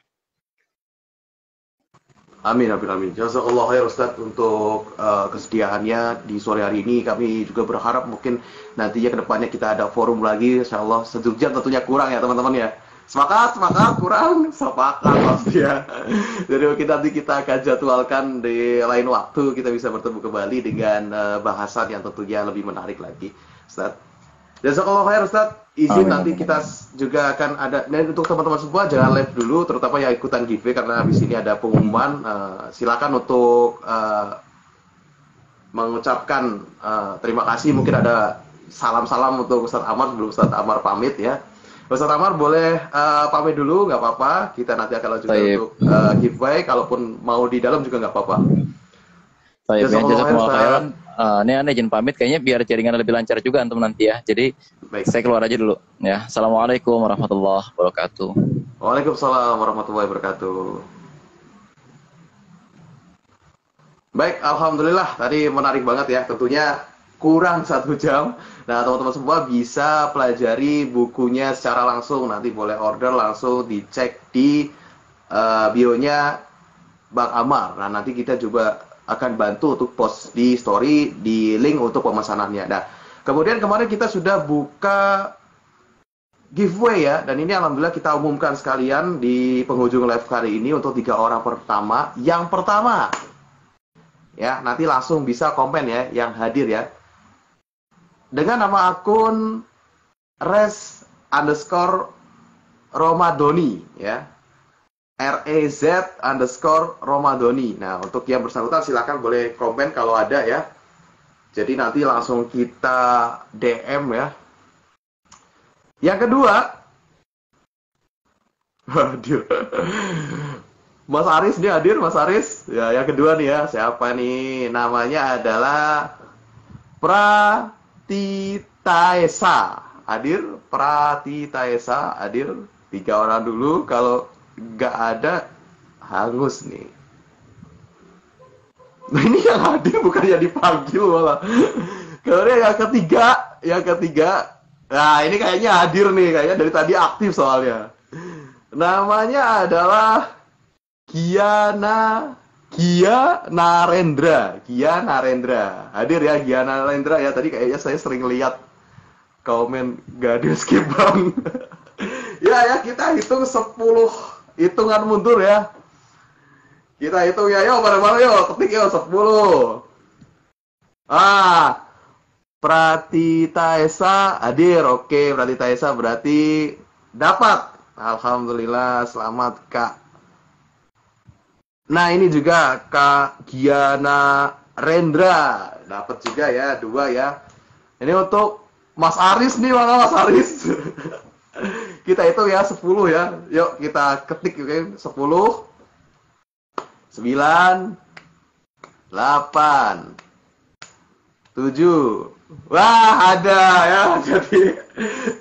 Amin, amin, amin. Jazakallah khair Ustadz untuk kesediaannya di sore hari ini. Kami juga berharap mungkin nantinya kedepannya kita ada forum lagi. Insya Allah sejam tentunya kurang ya teman-teman ya. Semangat, kurang, sepakat pasti ya. Jadi mungkin nanti kita akan jadwalkan di lain waktu kita bisa bertemu kembali dengan bahasan yang tentunya lebih menarik lagi, Ustadz. Jazakallah khair Ustadz. Izin nanti kita juga akan ada. Dan untuk teman-teman semua jangan live dulu, terutama yang ikutan giveaway karena habis ini ada pengumuman. Silakan untuk mengucapkan terima kasih. Mungkin ada salam-salam untuk Ustadz Amar sebelum Ustadz Amar pamit ya. Ustadz Amar boleh pamit dulu, nggak apa-apa. Kita nanti akan lanjutkan untuk giveaway. Kalaupun mau di dalam juga nggak apa-apa. Jazakumullah khairan. Ini aneh izin pamit, kayaknya biar jaringan lebih lancar juga antum nanti ya. Jadi baik, saya keluar aja dulu ya. Assalamualaikum warahmatullahi wabarakatuh. Waalaikumsalam warahmatullahi wabarakatuh. Baik, alhamdulillah tadi menarik banget ya. Tentunya kurang 1 jam. Nah teman-teman semua bisa pelajari bukunya secara langsung. Nanti boleh order langsung, dicek di bio-nya Bang Amar. Nah nanti kita juga akan bantu untuk post di story, di link untuk pemesanannya. Nah, kemudian kemarin kita sudah buka giveaway ya, dan ini alhamdulillah kita umumkan sekalian di penghujung live kali ini untuk 3 orang pertama. Yang pertama, ya nanti langsung bisa komen ya, yang hadir ya, dengan nama akun res_Romadoni ya. REZ_Romadoni. Nah, untuk yang bersangkutan silakan boleh komen kalau ada ya. Jadi nanti langsung kita DM ya. Yang kedua, hadir. Mas Aris nih hadir, Mas Aris. Ya, yang kedua nih ya, siapa nih? Namanya adalah Pratitaesa. Hadir, Pratitaesa hadir. 3 orang dulu, kalau nggak ada hangus nih. Nah ini yang hadir bukan yang dipanggil malah. Kemudian yang ketiga, nah ini kayaknya hadir nih, kayaknya dari tadi aktif soalnya. Namanya adalah Gia Narendra. Hadir ya Gia Narendra ya, tadi kayaknya saya sering lihat komen gak ada skip bang. Ya kita hitung 10 Hitungan mundur ya. Kita hitung ya, yuk bareng-bareng yuk, ketik yuk 10. Pratita Esa hadir, oke, Pratita Esa berarti dapat. Alhamdulillah, selamat Kak. Nah ini juga Kak Giana Rendra, dapat juga ya, 2 ya. Ini untuk Mas Aris nih, mana Mas Aris? Kita hitung ya 10 ya. Yuk kita ketik oke. 10 9 8 7. Wah, ada ya. Jadi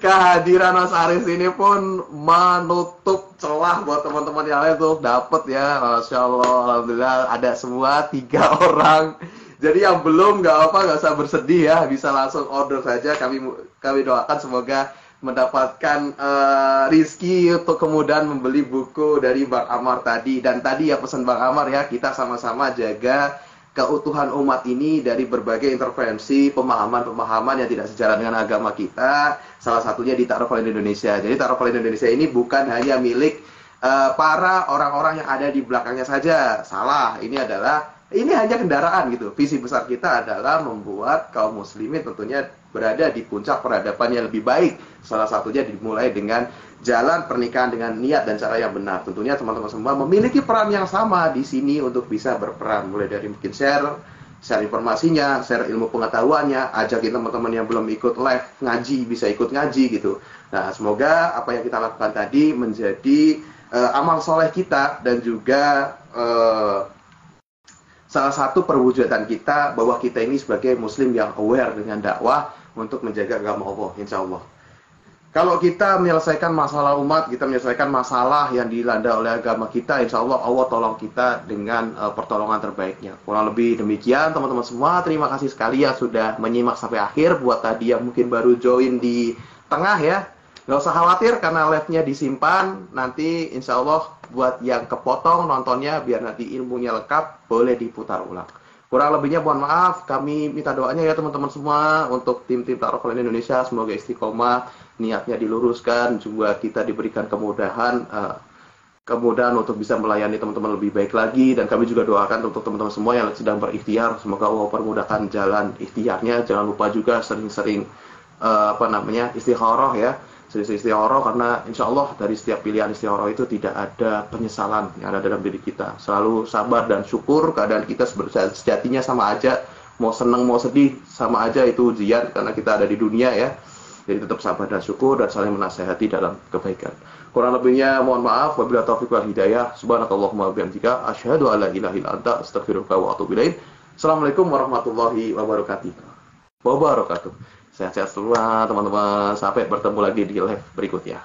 kehadiran Mas Aris ini pun menutup celah buat teman-teman yang lain tuh dapat ya. Masya Allah, alhamdulillah ada semua 3 orang. Jadi yang belum nggak apa, nggak usah bersedih ya, bisa langsung order saja. Kami doakan semoga mendapatkan rizki untuk kemudian membeli buku dari Bang Amar tadi. Dan tadi ya pesan Bang Amar ya, kita sama-sama jaga keutuhan umat ini dari berbagai intervensi, pemahaman-pemahaman yang tidak sejalan dengan agama kita. Salah satunya di Ta'aruf-Al Indonesia. Jadi Ta'aruf-Al Indonesia ini bukan hanya milik para orang-orang yang ada di belakangnya saja. Salah, ini hanya kendaraan gitu. Visi besar kita adalah membuat kaum muslimin tentunya berada di puncak peradaban yang lebih baik. Salah satunya dimulai dengan jalan pernikahan dengan niat dan cara yang benar. Tentunya teman-teman semua memiliki peran yang sama di sini untuk bisa berperan. Mulai dari mungkin share informasinya, share ilmu pengetahuannya, ajakin teman-teman yang belum ikut live ngaji bisa ikut ngaji gitu. Nah, semoga apa yang kita lakukan tadi menjadi amal soleh kita dan juga salah satu perwujudan kita bahwa kita ini sebagai muslim yang aware dengan dakwah untuk menjaga agama Allah, insya Allah. Kalau kita menyelesaikan masalah umat, kita menyelesaikan masalah yang dilanda oleh agama kita, insya Allah Allah tolong kita dengan pertolongan terbaiknya. Kurang lebih demikian teman-teman semua. Terima kasih sekali ya sudah menyimak sampai akhir. Buat tadi yang mungkin baru join di tengah ya, nggak usah khawatir karena live-nya disimpan. Nanti insya Allah buat yang kepotong nontonnya biar nanti ilmunya lengkap, boleh diputar ulang. Kurang lebihnya mohon maaf, kami minta doanya ya teman-teman semua untuk tim-tim Ta'aruf Indonesia, semoga istiqomah, niatnya diluruskan, juga kita diberikan kemudahan untuk bisa melayani teman-teman lebih baik lagi. Dan kami juga doakan untuk teman-teman semua yang sedang berikhtiar, semoga Allah permudahkan jalan ikhtiarnya. Jangan lupa juga sering-sering istikharah ya, sering-sering istikharah, karena insya Allah dari setiap pilihan istikharah itu tidak ada penyesalan yang ada dalam diri kita. Selalu sabar dan syukur, keadaan kita sejatinya sama aja, mau seneng mau sedih sama aja, itu ujian karena kita ada di dunia ya. Jadi tetap sabar dan syukur dan saling menasehati dalam kebaikan. Kurang lebihnya mohon maaf, wabillahi taufiq wal hidayah. Subhanakallahumma wa bihamdika asyhadu an la ilaha illa anta astaghfiruka wa atubu ilaik. Assalamualaikum warahmatullahi wabarakatuh. Sehat-sehat semua teman-teman, sampai bertemu lagi di live berikutnya.